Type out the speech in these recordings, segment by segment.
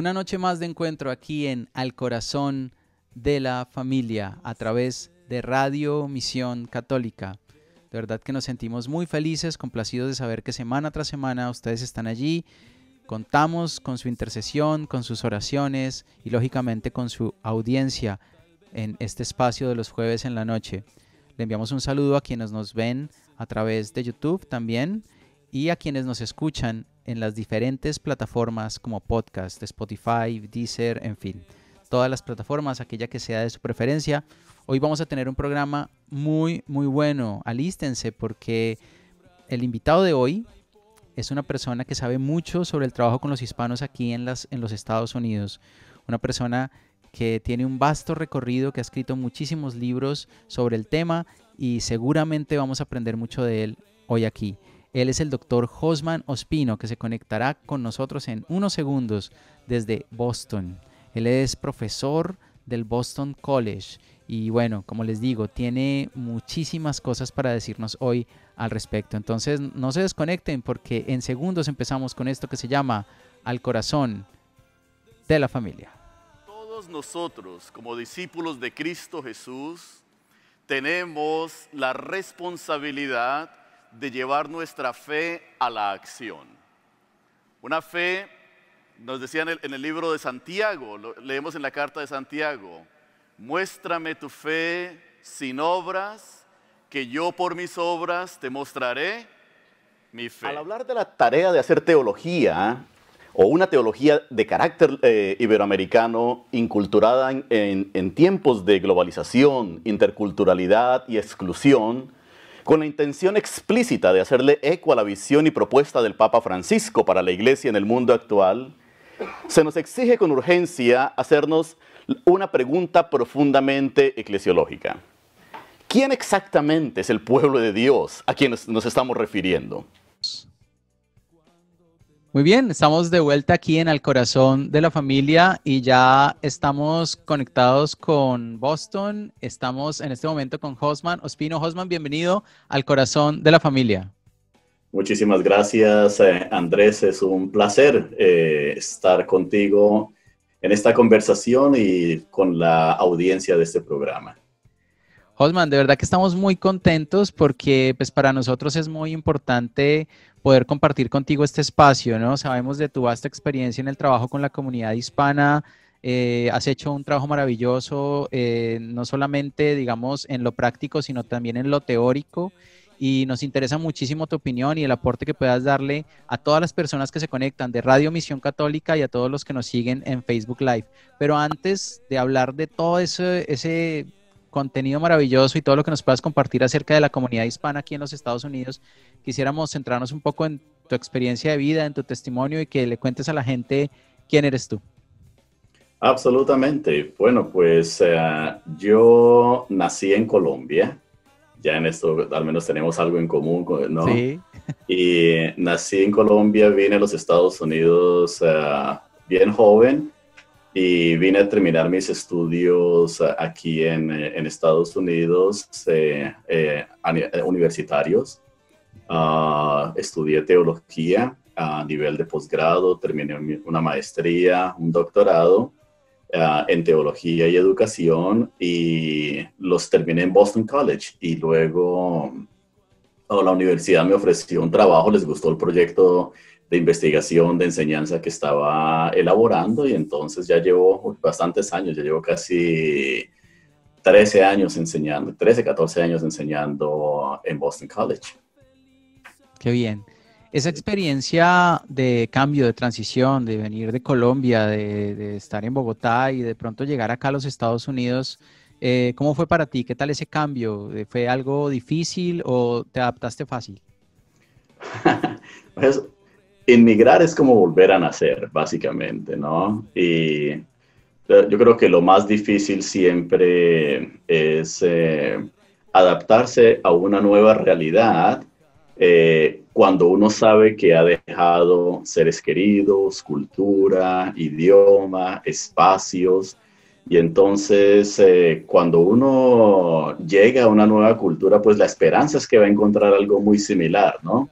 Una noche más de encuentro aquí en Al Corazón de la Familia a través de Radio Misión Católica. De verdad que nos sentimos muy felices, complacidos de saber que semana tras semana ustedes están allí. Contamos con su intercesión, con sus oraciones y lógicamente con su audiencia en este espacio de los jueves en la noche. Le enviamos un saludo a quienes nos ven a través de YouTube también y a quienes nos escuchan en las diferentes plataformas como podcast, Spotify, Deezer, en fin, todas las plataformas, aquella que sea de su preferencia. Hoy vamos a tener un programa muy bueno. Alístense porque el invitado de hoy es una persona que sabe mucho sobre el trabajo con los hispanos aquí en los Estados Unidos. Una persona que tiene un vasto recorrido, que ha escrito muchísimos libros sobre el tema y seguramente vamos a aprender mucho de él hoy aquí. Él es el doctor Josman Ospino, que se conectará con nosotros en unos segundos desde Boston. Él es profesor del Boston College y bueno, como les digo, tiene muchísimas cosas para decirnos hoy al respecto. Entonces no se desconecten porque en segundos empezamos con esto que se llama Al Corazón de la Familia. Todos nosotros, como discípulos de Cristo Jesús, tenemos la responsabilidad de llevar nuestra fe a la acción. Una fe, nos decían en el libro de Santiago, lo leemos en la carta de Santiago: muéstrame tu fe sin obras, que yo por mis obras te mostraré mi fe. Al hablar de la tarea de hacer teología, o una teología de carácter iberoamericano, inculturada en tiempos de globalización, interculturalidad y exclusión, con la intención explícita de hacerle eco a la visión y propuesta del Papa Francisco para la Iglesia en el mundo actual, se nos exige con urgencia hacernos una pregunta profundamente eclesiológica. ¿Quién exactamente es el pueblo de Dios a quienes nos estamos refiriendo? Muy bien, estamos de vuelta aquí en Al Corazón de la Familia y ya estamos conectados con Boston. Estamos en este momento con Josman Ospino. Josman, bienvenido al Corazón de la Familia. Muchísimas gracias, Andrés. Es un placer estar contigo en esta conversación y con la audiencia de este programa. Josman, de verdad que estamos muy contentos porque pues para nosotros es muy importante poder compartir contigo este espacio, ¿no? Sabemos de tu vasta experiencia en el trabajo con la comunidad hispana. Has hecho un trabajo maravilloso, no solamente, digamos, en lo práctico, sino también en lo teórico. Y nos interesa muchísimo tu opinión y el aporte que puedas darle a todas las personas que se conectan de Radio Misión Católica y a todos los que nos siguen en Facebook Live. Pero antes de hablar de todo ese contenido maravilloso y todo lo que nos puedas compartir acerca de la comunidad hispana aquí en los Estados Unidos, quisiéramos centrarnos un poco en tu experiencia de vida, en tu testimonio y que le cuentes a la gente quién eres tú. Absolutamente. Bueno, pues yo nací en Colombia. Ya en esto al menos tenemos algo en común, ¿no? Sí. Y nací en Colombia, vine a los Estados Unidos bien joven y vine a terminar mis estudios aquí en Estados Unidos, universitarios. Estudié teología a nivel de posgrado, terminé una maestría, un doctorado en teología y educación y los terminé en Boston College y luego la universidad me ofreció un trabajo, les gustó el proyecto de investigación, de enseñanza que estaba elaborando y entonces ya llevo bastantes años, ya llevo casi 13 años enseñando, 13, 14 años enseñando en Boston College. Qué bien. Esa experiencia de cambio, de transición, de venir de Colombia, de estar en Bogotá y de pronto llegar acá a los Estados Unidos, ¿cómo fue para ti? ¿Qué tal ese cambio? ¿Fue algo difícil o te adaptaste fácil? Pues, inmigrar es como volver a nacer, básicamente, ¿no? Y yo creo que lo más difícil siempre es adaptarse a una nueva realidad cuando uno sabe que ha dejado seres queridos, cultura, idioma, espacios. Y entonces cuando uno llega a una nueva cultura, pues la esperanza es que va a encontrar algo muy similar, ¿no?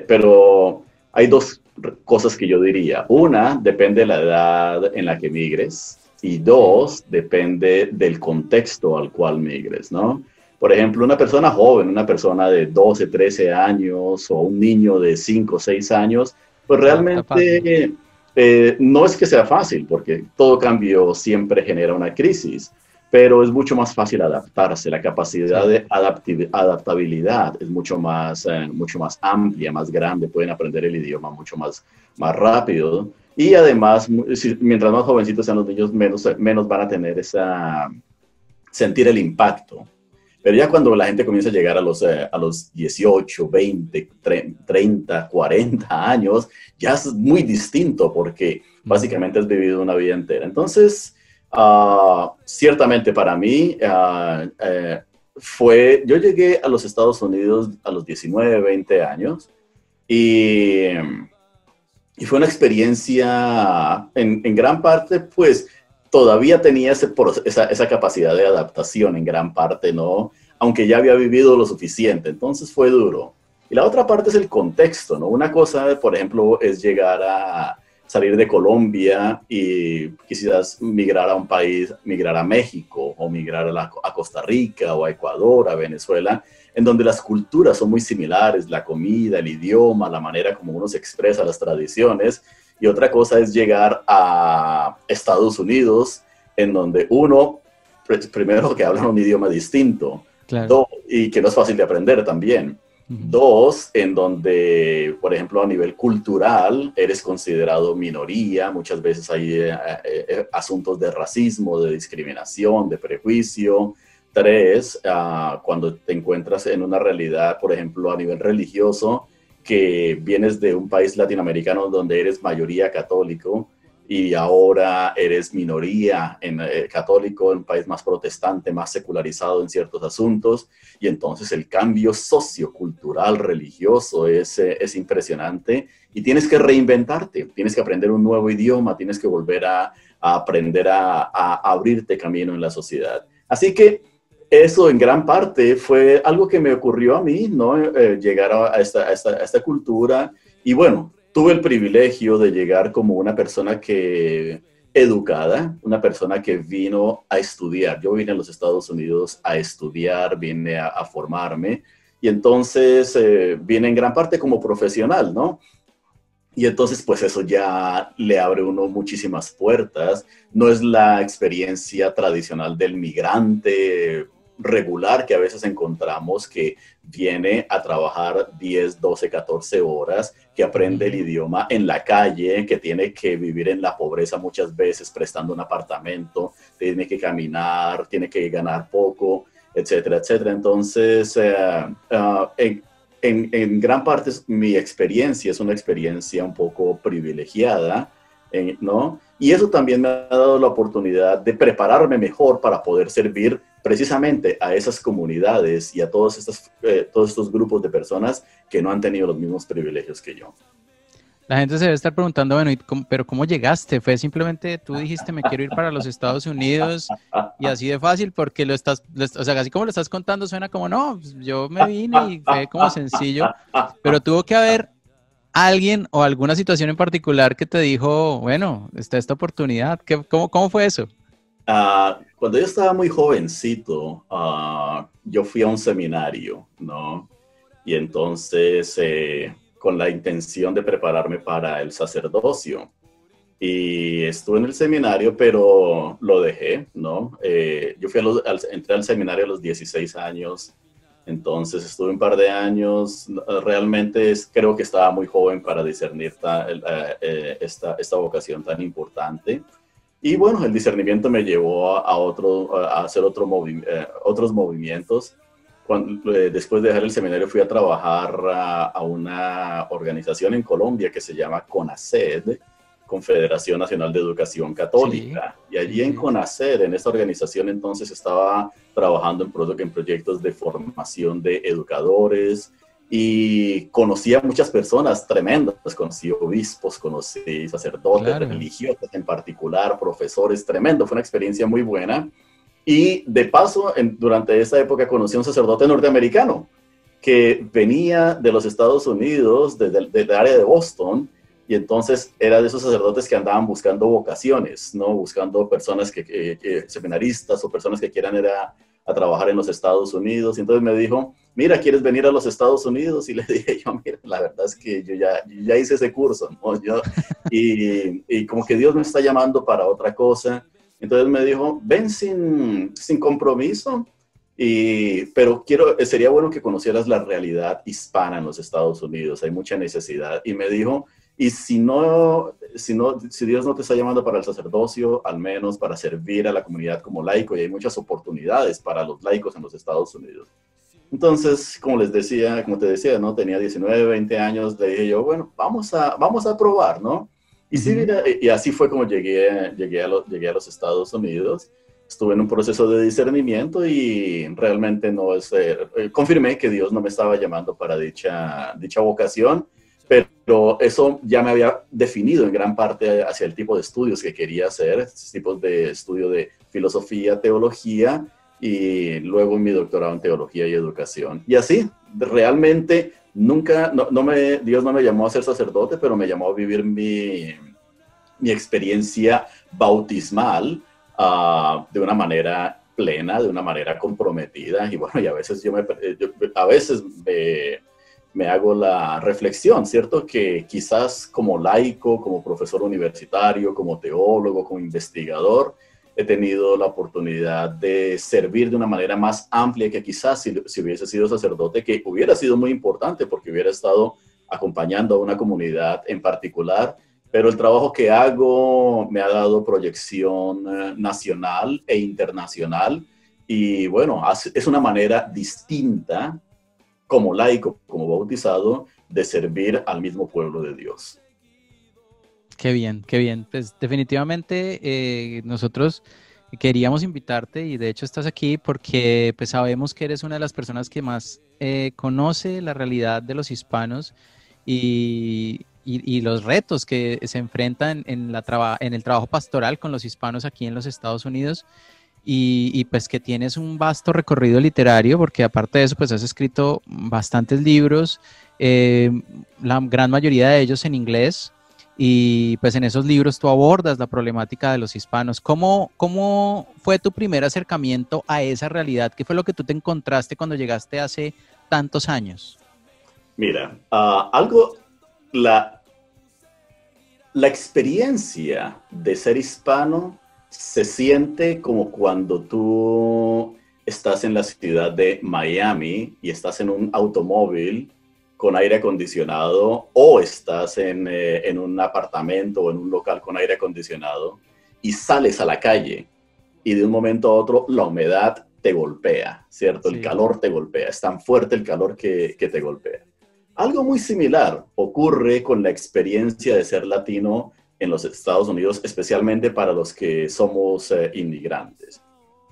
Pero hay dos cosas que yo diría. Una, depende de la edad en la que migres. Y dos, depende del contexto al cual migres, ¿no? Por ejemplo, una persona joven, una persona de 12, 13 años o un niño de 5, 6 años, pues Se adapta fácil. realmente no es que sea fácil, porque todo cambio siempre genera una crisis, pero es mucho más fácil adaptarse. La capacidad Sí. de adaptabilidad es mucho más amplia, más grande. Pueden aprender el idioma más rápido. Y además, mientras más jovencitos sean los niños, menos van a tener sentir el impacto. Pero ya cuando la gente comienza a llegar a los 18, 20, 30, 40 años, ya es muy distinto porque básicamente has vivido una vida entera. Entonces, ciertamente para mí yo llegué a los Estados Unidos a los 19, 20 años y, y fue una experiencia en gran parte, pues todavía tenía esa capacidad de adaptación en gran parte, ¿no? Aunque ya había vivido lo suficiente, entonces fue duro. Y la otra parte es el contexto, ¿no? Una cosa, por ejemplo, es llegar a salir de Colombia y quizás migrar a un país, migrar a México o migrar a Costa Rica o a Ecuador, a Venezuela, en donde las culturas son muy similares, la comida, el idioma, la manera como uno se expresa, las tradiciones. Y otra cosa es llegar a Estados Unidos, en donde uno, primero que habla un idioma distinto, Claro. y que no es fácil de aprender también. Ujú. Dos, en donde, por ejemplo, a nivel cultural, eres considerado minoría. Muchas veces hay asuntos de racismo, de discriminación, de prejuicio. Tres, cuando te encuentras en una realidad, por ejemplo, a nivel religioso, que vienes de un país latinoamericano donde eres mayoría católico y ahora eres minoría católico en un país más protestante, más secularizado en ciertos asuntos, y entonces el cambio sociocultural, religioso es impresionante y tienes que reinventarte, tienes que aprender un nuevo idioma, tienes que volver a aprender a abrirte camino en la sociedad. Así que eso en gran parte fue algo que me ocurrió a mí, ¿no? Llegar a esta cultura y bueno, tuve el privilegio de llegar como una persona educada, una persona que vino a estudiar. Yo vine a los Estados Unidos a estudiar, vine a formarme y entonces vine en gran parte como profesional, ¿no? Y entonces, pues eso ya le abre a uno muchísimas puertas. No es la experiencia tradicional del migrante regular que a veces encontramos que viene a trabajar 10, 12, 14 horas, que aprende el Ujú. idioma en la calle, que tiene que vivir en la pobreza muchas veces prestando un apartamento, tiene que caminar, tiene que ganar poco, etcétera, etcétera. Entonces, en gran parte mi experiencia es una experiencia un poco privilegiada, ¿no? Y eso también me ha dado la oportunidad de prepararme mejor para poder servir precisamente a esas comunidades y a todos estos grupos de personas que no han tenido los mismos privilegios que yo. La gente se debe estar preguntando, bueno, pero ¿cómo llegaste? ¿Fue simplemente tú dijiste me quiero ir para los Estados Unidos y así de fácil? Porque o sea, así como lo estás contando suena como, no, pues, yo me vine y fue como sencillo, pero tuvo que haber alguien o alguna situación en particular que te dijo, bueno, está esta oportunidad. ¿Cómo fue eso? Cuando yo estaba muy jovencito, yo fui a un seminario, ¿no? Y entonces, con la intención de prepararme para el sacerdocio. Y estuve en el seminario, pero lo dejé, ¿no? Yo entré al seminario a los 16 años, entonces estuve un par de años, realmente creo que estaba muy joven para discernir esta vocación tan importante. Y bueno, el discernimiento me llevó a hacer otros movimientos. Después de dejar el seminario fui a trabajar a una organización en Colombia que se llama CONACED, Confederación Nacional de Educación Sí, Católica. Y sí, allí en sí. CONACED, en esta organización, entonces estaba trabajando en proyectos de formación de educadores y conocí a muchas personas tremendas. Conocí obispos, conocí sacerdotes, Claro. religiosos en particular, profesores, tremendo. Fue una experiencia muy buena. Y de paso, durante esa época conocí a un sacerdote norteamericano que venía de los Estados Unidos, desde el área de Boston, Y entonces era de esos sacerdotes que andaban buscando vocaciones, ¿no? Buscando personas seminaristas o personas que quieran ir a trabajar en los Estados Unidos. Y entonces me dijo, mira, ¿quieres venir a los Estados Unidos? Y le dije yo, mira, la verdad es que yo ya hice ese curso, ¿no? Y como que Dios me está llamando para otra cosa. Entonces me dijo, ven sin compromiso, pero sería bueno que conocieras la realidad hispana en los Estados Unidos. Hay mucha necesidad. Y me dijo, y si Dios no te está llamando para el sacerdocio, al menos para servir a la comunidad como laico, y hay muchas oportunidades para los laicos en los Estados Unidos. Entonces, como te decía, ¿no? Tenía 19, 20 años, le dije yo, bueno, vamos a probar, ¿no? Y sí, mira, y así fue como llegué a los Estados Unidos. Estuve en un proceso de discernimiento y realmente confirmé que Dios no me estaba llamando para dicha vocación, pero eso ya me había definido en gran parte hacia el tipo de estudios que quería hacer, tipos de estudio de filosofía, teología, y luego mi doctorado en teología y educación. Y así, realmente, Dios no me llamó a ser sacerdote, pero me llamó a vivir mi experiencia bautismal de una manera plena, de una manera comprometida. Y bueno, y a veces me hago la reflexión, ¿cierto? Que quizás como laico, como profesor universitario, como teólogo, como investigador, he tenido la oportunidad de servir de una manera más amplia que quizás si hubiese sido sacerdote, que hubiera sido muy importante porque hubiera estado acompañando a una comunidad en particular, pero el trabajo que hago me ha dado proyección nacional e internacional y bueno, es una manera distinta como laico, como bautizado, de servir al mismo pueblo de Dios. Qué bien, qué bien. Pues definitivamente nosotros queríamos invitarte y de hecho estás aquí porque pues sabemos que eres una de las personas que más conoce la realidad de los hispanos y los retos que se enfrentan en el trabajo pastoral con los hispanos aquí en los Estados Unidos. Pues que tienes un vasto recorrido literario, porque aparte de eso, pues has escrito bastantes libros, la gran mayoría de ellos en inglés, y pues en esos libros tú abordas la problemática de los hispanos. ¿Cómo fue tu primer acercamiento a esa realidad? ¿Qué fue lo que tú te encontraste cuando llegaste hace tantos años? Mira, la experiencia de ser hispano se siente como cuando tú estás en la ciudad de Miami y estás en un automóvil con aire acondicionado o estás en un apartamento o en un local con aire acondicionado y sales a la calle y de un momento a otro la humedad te golpea, ¿cierto? Sí. El calor te golpea, es tan fuerte el calor que te golpea. Algo muy similar ocurre con la experiencia de ser latino en los Estados Unidos, especialmente para los que somos inmigrantes.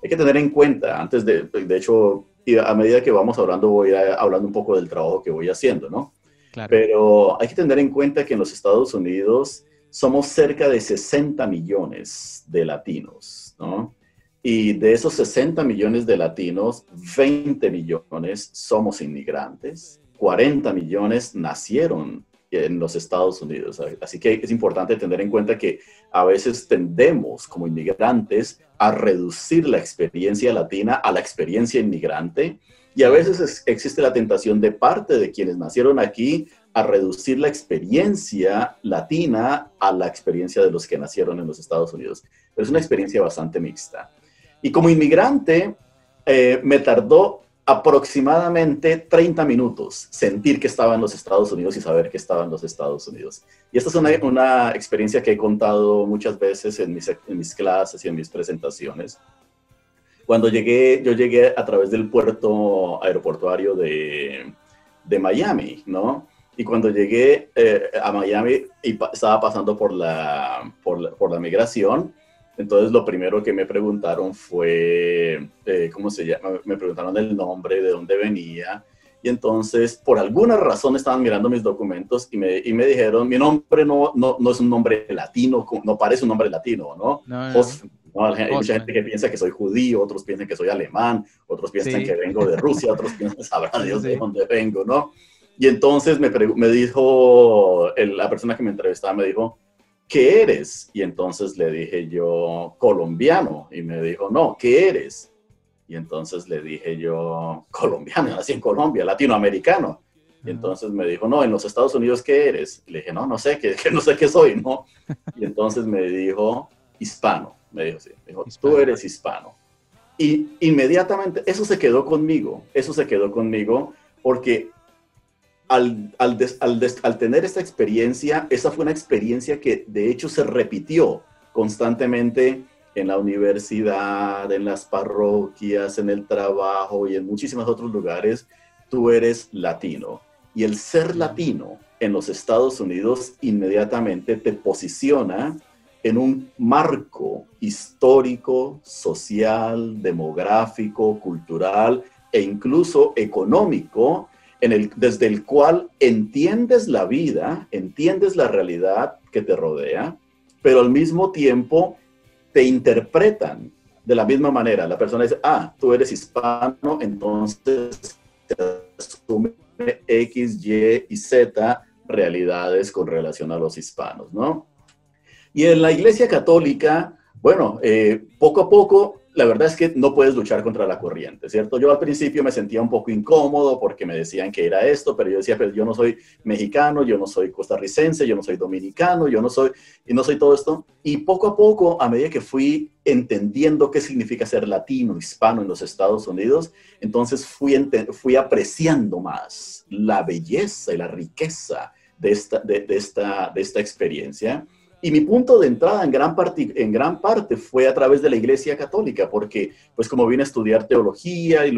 Hay que tener en cuenta, de hecho, a medida que vamos hablando, voy hablando un poco del trabajo que voy haciendo, ¿no? Claro. Pero hay que tener en cuenta que en los Estados Unidos somos cerca de 60 millones de latinos, ¿no? Y de esos 60 millones de latinos, 20 millones somos inmigrantes, 40 millones nacieron en los Estados Unidos. Así que es importante tener en cuenta que a veces tendemos como inmigrantes a reducir la experiencia latina a la experiencia inmigrante y a veces existe la tentación de parte de quienes nacieron aquí a reducir la experiencia latina a la experiencia de los que nacieron en los Estados Unidos. Pero es una experiencia bastante mixta. Y como inmigrante me tardó aproximadamente 30 minutos sentir que estaba en los Estados Unidos y saber que estaba en los Estados Unidos. Y esta es una experiencia que he contado muchas veces en mis clases y en mis presentaciones. Yo llegué a través del puerto aeroportuario de Miami, ¿no? Y cuando llegué a Miami y estaba pasando por la migración, entonces lo primero que me preguntaron fue, ¿cómo se llama? Me preguntaron el nombre, de dónde venía. Y entonces, por alguna razón, estaban mirando mis documentos y me dijeron, mi nombre no es un nombre latino, no parece un nombre latino, ¿no? No, hay mucha gente que piensa que soy judío, otros piensan que soy alemán, otros piensan que vengo de Rusia, otros piensan, sabrá Dios de dónde vengo, ¿no? Y entonces me dijo, la persona que me entrevistaba me dijo, ¿qué eres? Y entonces le dije yo, colombiano. Y me dijo, no, ¿qué eres? Y entonces le dije yo, colombiano, nací en Colombia, latinoamericano. Y entonces me dijo, no, en los Estados Unidos, ¿qué eres? Y le dije, no, no sé, que no sé qué soy, ¿no? Y entonces me dijo, hispano. Me dijo, sí, me dijo, tú eres hispano. Y inmediatamente, eso se quedó conmigo, porque al tener esta experiencia, esa fue una experiencia que de hecho se repitió constantemente en la universidad, en las parroquias, en el trabajo y en muchísimos otros lugares. Tú eres latino. Y el ser latino en los Estados Unidos inmediatamente te posiciona en un marco histórico, social, demográfico, cultural e incluso económico, desde el cual entiendes la vida, entiendes la realidad que te rodea, pero al mismo tiempo te interpretan de la misma manera. La persona dice, tú eres hispano, entonces te asume X, Y y Z realidades con relación a los hispanos, ¿no? Y en la Iglesia Católica, bueno, poco a poco, la verdad es que no puedes luchar contra la corriente, ¿cierto? Yo al principio me sentía un poco incómodo porque me decían que era esto, pero yo decía, pero yo no soy mexicano, yo no soy costarricense, yo no soy dominicano, yo no soy todo esto. Y poco a poco, a medida que fui entendiendo qué significa ser latino, hispano en los Estados Unidos, entonces fui apreciando más la belleza y la riqueza de esta experiencia. Y mi punto de entrada en gran parte fue a través de la Iglesia Católica, porque pues como vine a estudiar teología y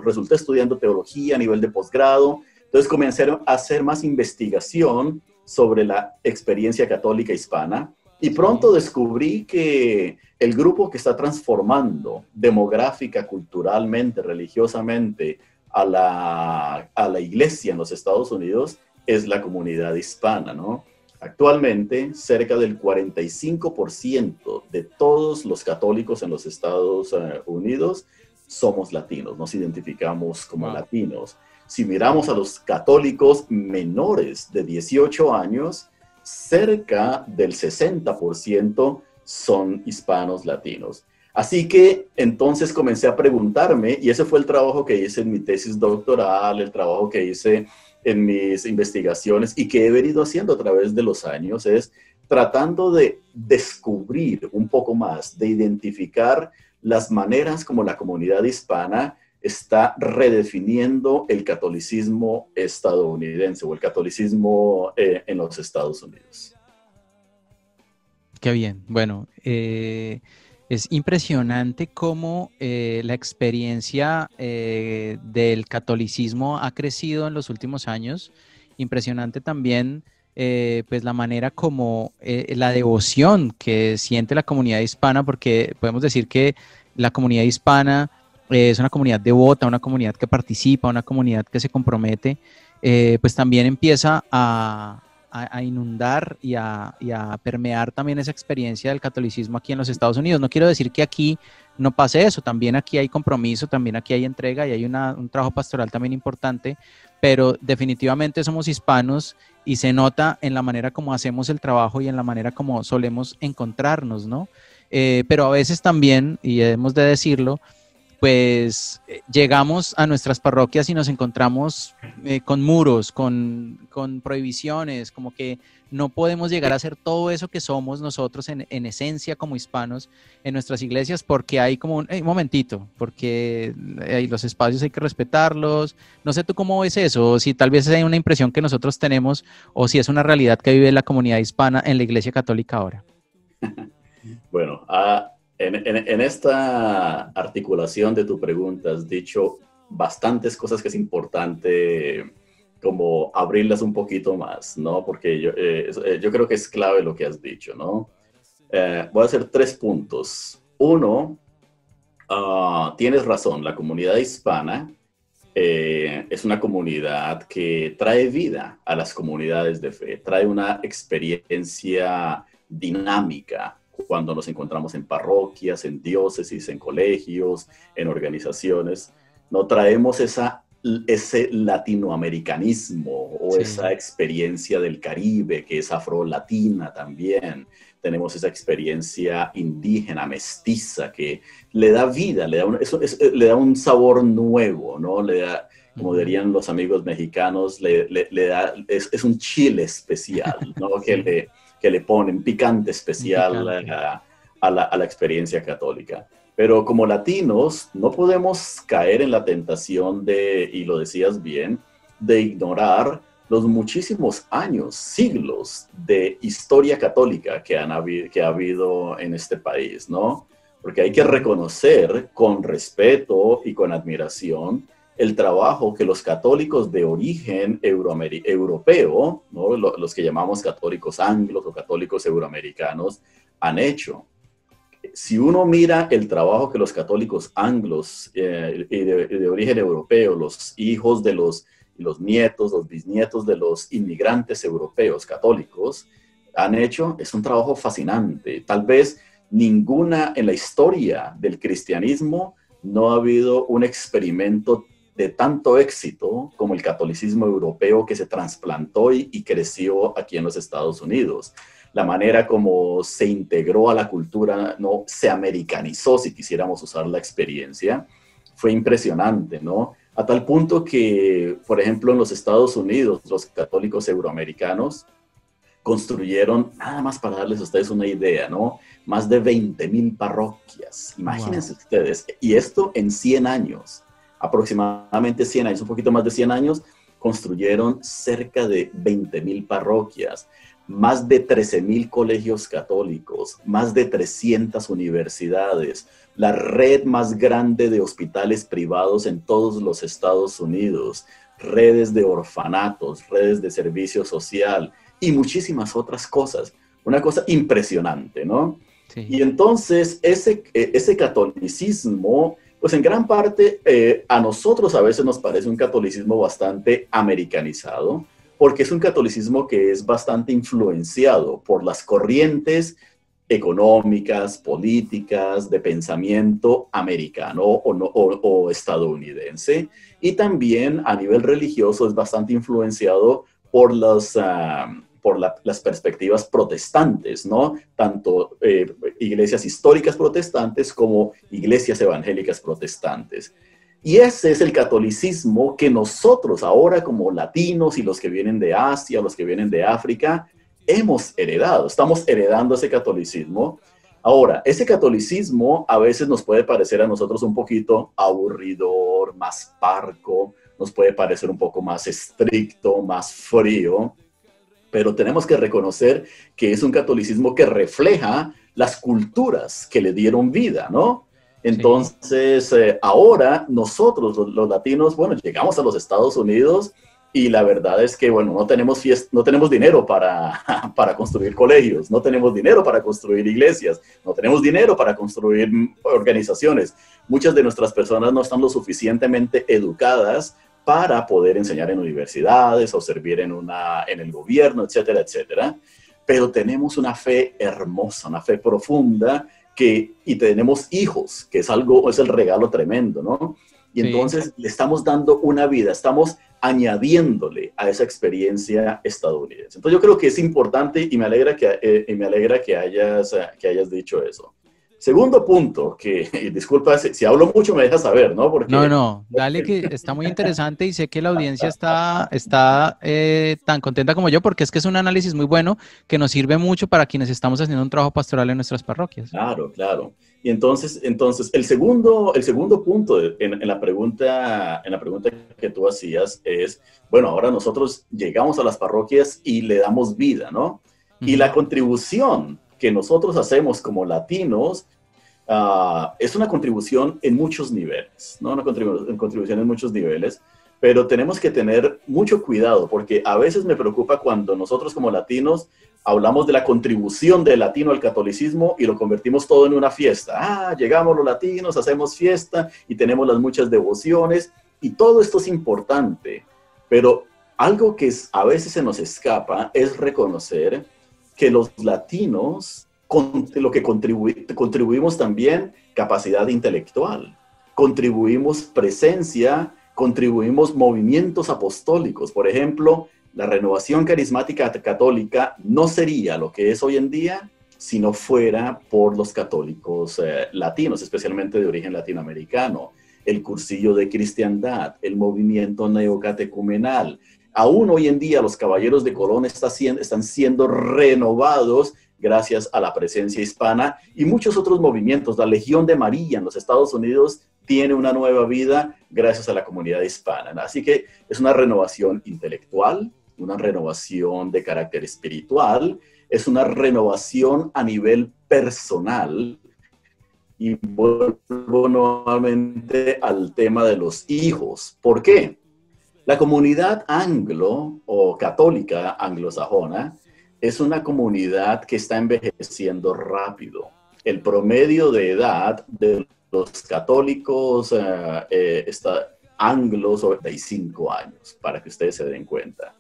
resulté estudiando teología a nivel de posgrado, entonces comencé a hacer más investigación sobre la experiencia católica hispana y pronto descubrí que el grupo que está transformando demográfica, culturalmente, religiosamente a la Iglesia en los Estados Unidos es la comunidad hispana, ¿no? Actualmente, cerca del 45% de todos los católicos en los Estados Unidos somos latinos, nos identificamos como latinos. Si miramos a los católicos menores de 18 años, cerca del 60% son hispanos latinos. Así que entonces comencé a preguntarme, y ese fue el trabajo que hice en mi tesis doctoral, el trabajo que hice en mis investigaciones y que he venido haciendo a través de los años, es tratando de descubrir un poco más, de identificar las maneras como la comunidad hispana está redefiniendo el catolicismo estadounidense o el catolicismo en los Estados Unidos. Qué bien. Bueno, es impresionante cómo la experiencia del catolicismo ha crecido en los últimos años. Impresionante también pues la manera como la devoción que siente la comunidad hispana, porque podemos decir que la comunidad hispana es una comunidad devota, una comunidad que participa, una comunidad que se compromete, pues también empieza a inundar y a permear también esa experiencia del catolicismo aquí en los Estados Unidos. No quiero decir que aquí no pase eso, también aquí hay compromiso, también aquí hay entrega y hay un trabajo pastoral también importante, pero definitivamente somos hispanos y se nota en la manera como hacemos el trabajo y en la manera como solemos encontrarnos, ¿no? Pero a veces también, y hemos de decirlo, pues llegamos a nuestras parroquias y nos encontramos con muros, con prohibiciones, como que no podemos llegar a ser todo eso que somos nosotros en esencia como hispanos en nuestras iglesias, porque hay como un momentito, porque los espacios hay que respetarlos. No sé tú cómo ves eso, o si tal vez hay una impresión que nosotros tenemos, o si es una realidad que vive la comunidad hispana en la Iglesia Católica ahora. Bueno, en esta articulación de tu pregunta has dicho bastantes cosas que es importante como abrirlas un poquito más, ¿no? Porque yo creo que es clave lo que has dicho, ¿no? Voy a hacer 3 puntos. Uno, tienes razón, la comunidad hispana es una comunidad que trae vida a las comunidades de fe, trae una experiencia dinámica cuando nos encontramos en parroquias, en diócesis, en colegios, en organizaciones. No traemos esa ese latinoamericanismo o Sí. esa experiencia del Caribe, que es afro-latina también. Tenemos esa experiencia indígena, mestiza, que le da vida, le da un sabor nuevo, ¿no? Le da, como Ujú. dirían los amigos mexicanos, le da, es un chile especial, ¿no? Sí, Que le ponen picante un especial picante. a la experiencia católica. Pero como latinos no podemos caer en la tentación de, y lo decías bien, de ignorar los muchísimos años, siglos de historia católica que ha habido en este país, ¿no? Porque hay que Ujú. reconocer con respeto y con admiración el trabajo que los católicos de origen europeo, ¿no? Los que llamamos católicos anglos o católicos euroamericanos, han hecho. Si uno mira el trabajo que los católicos anglos y de origen europeo, los hijos de los nietos, los bisnietos de los inmigrantes europeos católicos han hecho, es un trabajo fascinante. Tal vez ninguna en la historia del cristianismo no ha habido un experimento de tanto éxito como el catolicismo europeo que se trasplantó y creció aquí en los Estados Unidos. La manera como se integró a la cultura, no se americanizó, si quisiéramos usar la experiencia, fue impresionante, ¿no? A tal punto que, por ejemplo, en los Estados Unidos, los católicos euroamericanos construyeron, nada más para darles a ustedes una idea, ¿no? Más de 20,000 parroquias. Wow. Imagínense ustedes, y esto en 100 años, aproximadamente 100 años, un poquito más de 100 años, construyeron cerca de 20,000 parroquias, más de 13,000 colegios católicos, más de 300 universidades, la red más grande de hospitales privados en todos los Estados Unidos, redes de orfanatos, redes de servicio social y muchísimas otras cosas. Una cosa impresionante, ¿no? Sí. Y entonces ese catolicismo, pues en gran parte a nosotros a veces nos parece un catolicismo bastante americanizado, porque es un catolicismo que es bastante influenciado por las corrientes económicas, políticas, de pensamiento americano o estadounidense, y también a nivel religioso es bastante influenciado por las perspectivas protestantes, ¿no? Tanto iglesias históricas protestantes como iglesias evangélicas protestantes. Y ese es el catolicismo que nosotros ahora como latinos y los que vienen de Asia, los que vienen de África, hemos heredado. Estamos heredando ese catolicismo. Ahora, ese catolicismo a veces nos puede parecer a nosotros un poquito aburridor, más parco, nos puede parecer un poco más estricto, más frío, pero tenemos que reconocer que es un catolicismo que refleja las culturas que le dieron vida, ¿no? Sí. Entonces, ahora nosotros, los latinos, bueno, llegamos a los Estados Unidos y la verdad es que, bueno, no tenemos dinero para, para construir colegios, no tenemos dinero para construir iglesias, no tenemos dinero para construir organizaciones. Muchas de nuestras personas no están lo suficientemente educadas para poder enseñar en universidades o servir en el gobierno, etcétera, etcétera. Pero tenemos una fe hermosa, una fe profunda y tenemos hijos, que es el regalo tremendo, ¿no? Y Sí. entonces le estamos dando una vida, estamos añadiéndole a esa experiencia estadounidense. Entonces yo creo que es importante y me alegra que hayas dicho eso. Segundo punto, que y disculpa si hablo mucho, me dejas saber, ¿no? No, Porque no, dale que está muy interesante y sé que la audiencia está tan contenta como yo porque es que es un análisis muy bueno que nos sirve mucho para quienes estamos haciendo un trabajo pastoral en nuestras parroquias. claro, claro. Y entonces el segundo punto en la pregunta que tú hacías es, bueno, ahora nosotros llegamos a las parroquias y le damos vida, ¿no? Y Ujú. la contribución que nosotros hacemos como latinos es una contribución en muchos niveles, ¿no? Una contribución en muchos niveles, pero tenemos que tener mucho cuidado porque a veces me preocupa cuando nosotros como latinos hablamos de la contribución del latino al catolicismo y lo convertimos todo en una fiesta. Llegamos los latinos, hacemos fiesta y tenemos las muchas devociones y todo esto es importante, pero algo que a veces se nos escapa es reconocer que los latinos lo que contribuimos también capacidad intelectual, contribuimos presencia, contribuimos movimientos apostólicos. Por ejemplo, la renovación carismática católica no sería lo que es hoy en día si no fuera por los católicos latinos, especialmente de origen latinoamericano, el cursillo de cristiandad, el movimiento neocatecumenal. Aún hoy en día los caballeros de Colón están siendo renovados gracias a la presencia hispana, y muchos otros movimientos. La Legión de María en los Estados Unidos tiene una nueva vida gracias a la comunidad hispana, ¿no? Así que es una renovación intelectual, una renovación de carácter espiritual, es una renovación a nivel personal. Y vuelvo nuevamente al tema de los hijos. ¿Por qué? La comunidad anglo o católica anglosajona es una comunidad que está envejeciendo rápido. El promedio de edad de los católicos anglos, 95 años, para que ustedes se den cuenta.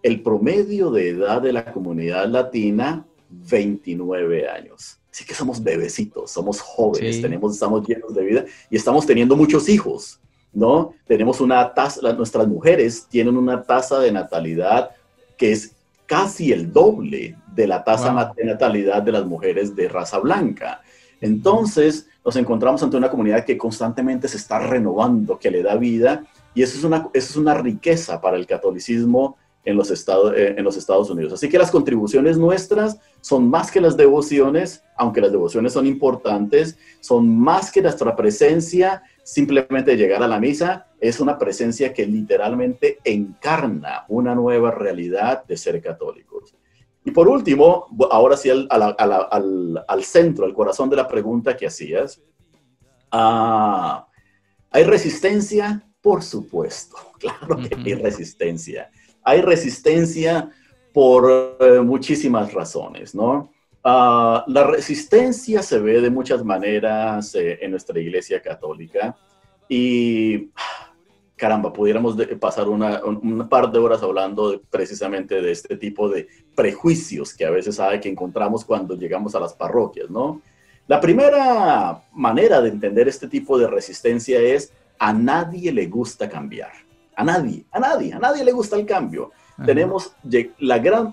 El promedio de edad de la comunidad latina, 29 años. Así que somos bebecitos, somos jóvenes, Sí. estamos llenos de vida y estamos teniendo muchos hijos, ¿no? Tenemos una tasa, nuestras mujeres tienen una tasa de natalidad que es casi el doble de la tasa de natalidad de las mujeres de raza blanca. Entonces, nos encontramos ante una comunidad que constantemente se está renovando, que le da vida, y eso es una riqueza para el catolicismo en los Estados Unidos. Así que las contribuciones nuestras son más que las devociones, aunque las devociones son importantes, son más que nuestra presencia, simplemente de llegar a la misa, es una presencia que literalmente encarna una nueva realidad de ser católicos. Y por último, ahora sí al centro, al corazón de la pregunta que hacías, ¿hay resistencia? Por supuesto, claro que hay resistencia. Hay resistencia por muchísimas razones, ¿no? La resistencia se ve de muchas maneras en nuestra Iglesia Católica y, caramba, pudiéramos pasar un par de horas hablando precisamente de este tipo de prejuicios que a veces hay, que encontramos cuando llegamos a las parroquias, ¿no? La primera manera de entender este tipo de resistencia es: a nadie le gusta cambiar. A nadie le gusta el cambio.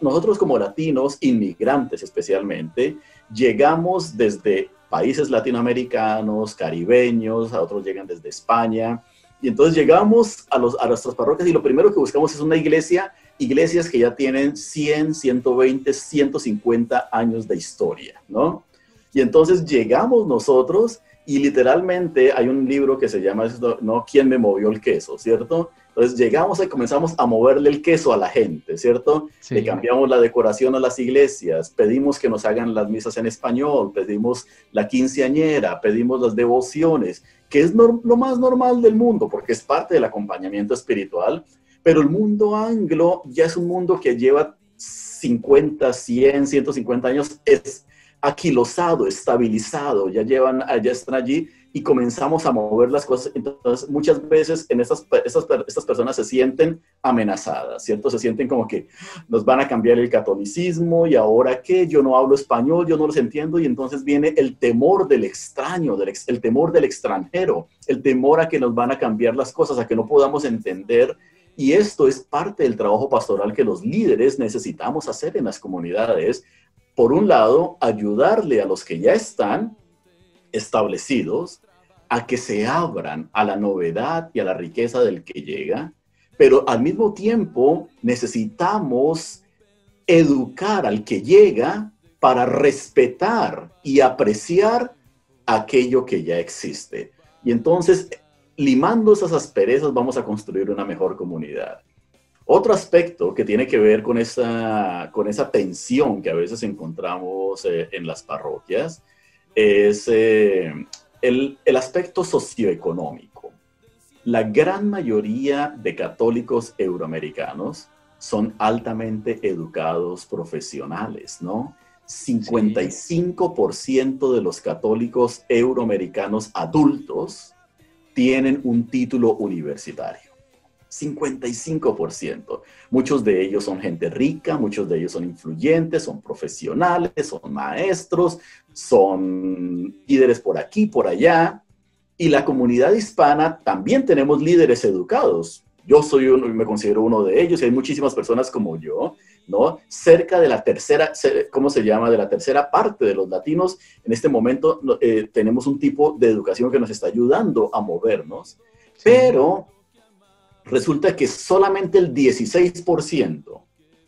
Nosotros como latinos, inmigrantes especialmente, llegamos desde países latinoamericanos, caribeños, a otros llegan desde España, y entonces llegamos a nuestras parroquias y lo primero que buscamos es una iglesias que ya tienen 100, 120, 150 años de historia, ¿no? Y entonces llegamos nosotros y literalmente hay un libro que se llama, ¿no?, ¿Quién me movió el queso?, ¿cierto? Entonces llegamos y comenzamos a moverle el queso a la gente, ¿cierto? Sí. Le cambiamos la decoración a las iglesias, pedimos que nos hagan las misas en español, pedimos la quinceañera, pedimos las devociones, que es lo más normal del mundo porque es parte del acompañamiento espiritual, pero el mundo anglo ya es un mundo que lleva 50, 100, 150 años, es aquilosado, estabilizado, ya están allí y comenzamos a mover las cosas. Entonces, muchas veces estas personas se sienten amenazadas, ¿cierto? Se sienten como que nos van a cambiar el catolicismo y ahora qué, yo no hablo español, yo no los entiendo, y entonces viene el temor del extraño, el temor del extranjero, el temor a que nos van a cambiar las cosas, a que no podamos entender. Y esto es parte del trabajo pastoral que los líderes necesitamos hacer en las comunidades. Por un lado, ayudarle a los que ya están establecidos a que se abran a la novedad y a la riqueza del que llega, pero al mismo tiempo necesitamos educar al que llega para respetar y apreciar aquello que ya existe. Y entonces, limando esas asperezas, vamos a construir una mejor comunidad. Otro aspecto que tiene que ver con esa tensión que a veces encontramos en las parroquias es el aspecto socioeconómico. La gran mayoría de católicos euroamericanos son altamente educados profesionales, ¿no? 55% de los católicos euroamericanos adultos tienen un título universitario. 55%. Muchos de ellos son gente rica, muchos de ellos son influyentes, son profesionales, son maestros, son líderes por aquí, por allá. Y la comunidad hispana también tenemos líderes educados. Yo soy uno, me considero uno de ellos, y hay muchísimas personas como yo, ¿no? Cerca de la tercera, ¿cómo se llama? De la tercera parte de los latinos, en este momento tenemos un tipo de educación que nos está ayudando a movernos, Sí. pero resulta que solamente el 16%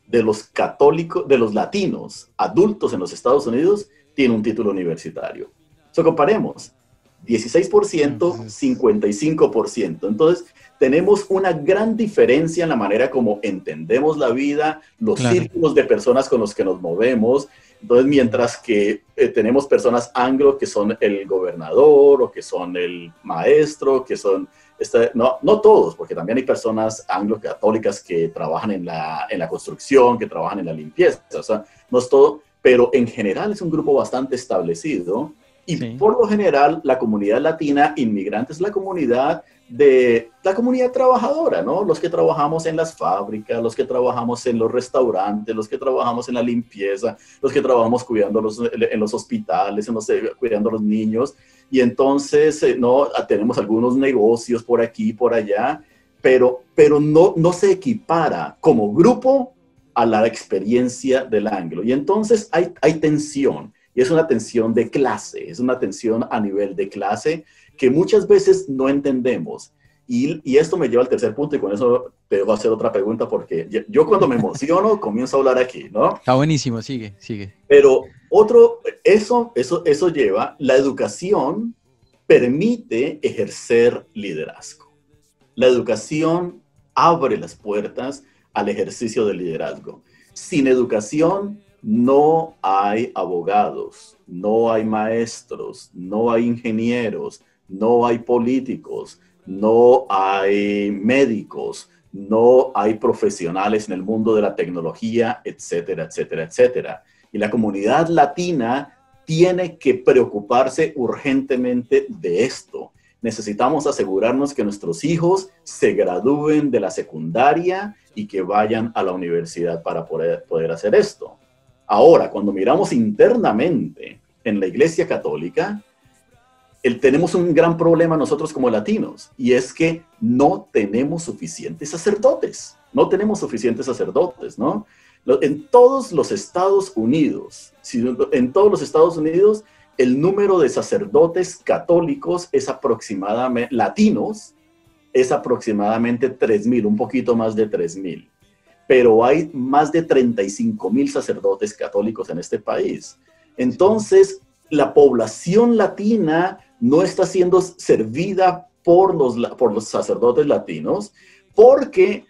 de los católicos, de los latinos adultos en los Estados Unidos tiene un título universitario. So, comparemos, 16%, Entonces, 55%. Entonces, tenemos una gran diferencia en la manera como entendemos la vida, los claro. círculos de personas con los que nos movemos. Entonces, mientras que tenemos personas anglo que son el gobernador o que son el maestro, que son, no todos, porque también hay personas anglo-católicas que trabajan en la construcción, que trabajan en la limpieza, o sea, no es todo, pero en general es un grupo bastante establecido. Y Sí. por lo general, la comunidad latina inmigrante es la comunidad trabajadora, ¿no? Los que trabajamos en las fábricas, los que trabajamos en los restaurantes, los que trabajamos en la limpieza, los que trabajamos en los hospitales, cuidando a los niños. Y entonces, no, tenemos algunos negocios por aquí, por allá, pero no se equipara como grupo a la experiencia del anglo. Y entonces hay tensión. Y es una tensión de clase, es una tensión a nivel de clase que muchas veces no entendemos. Y esto me lleva al tercer punto, y con eso te dejo hacer otra pregunta, porque yo cuando me emociono comienzo a hablar aquí, ¿no? Está buenísimo, sigue, sigue. Pero eso lleva, la educación permite ejercer liderazgo. La educación abre las puertas al ejercicio del liderazgo. Sin educación no hay abogados, no hay maestros, no hay ingenieros, no hay políticos, no hay médicos, no hay profesionales en el mundo de la tecnología, etcétera, etcétera, etcétera. Y la comunidad latina tiene que preocuparse urgentemente de esto. Necesitamos asegurarnos que nuestros hijos se gradúen de la secundaria y que vayan a la universidad para poder hacer esto. Ahora, cuando miramos internamente en la Iglesia Católica, tenemos un gran problema nosotros como latinos, y es que no tenemos suficientes sacerdotes. No tenemos suficientes sacerdotes, ¿no? En todos los Estados Unidos, el número de sacerdotes católicos es aproximadamente, latinos, es aproximadamente 3,000, un poquito más de 3,000. Pero hay más de 35,000 sacerdotes católicos en este país. Entonces, la población latina no está siendo servida por los sacerdotes latinos, porque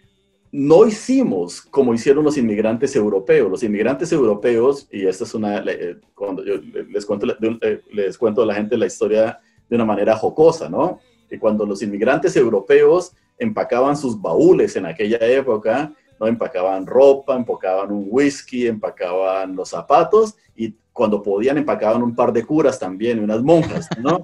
no hicimos como hicieron los inmigrantes europeos. Los inmigrantes europeos, y esta es cuando yo les cuento a la gente la historia de una manera jocosa, ¿no? Que cuando los inmigrantes europeos empacaban sus baúles en aquella época, ¿no? Empacaban ropa, empacaban un whisky, empacaban los zapatos, y cuando podían empacaban un par de curas también, unas monjas, ¿no?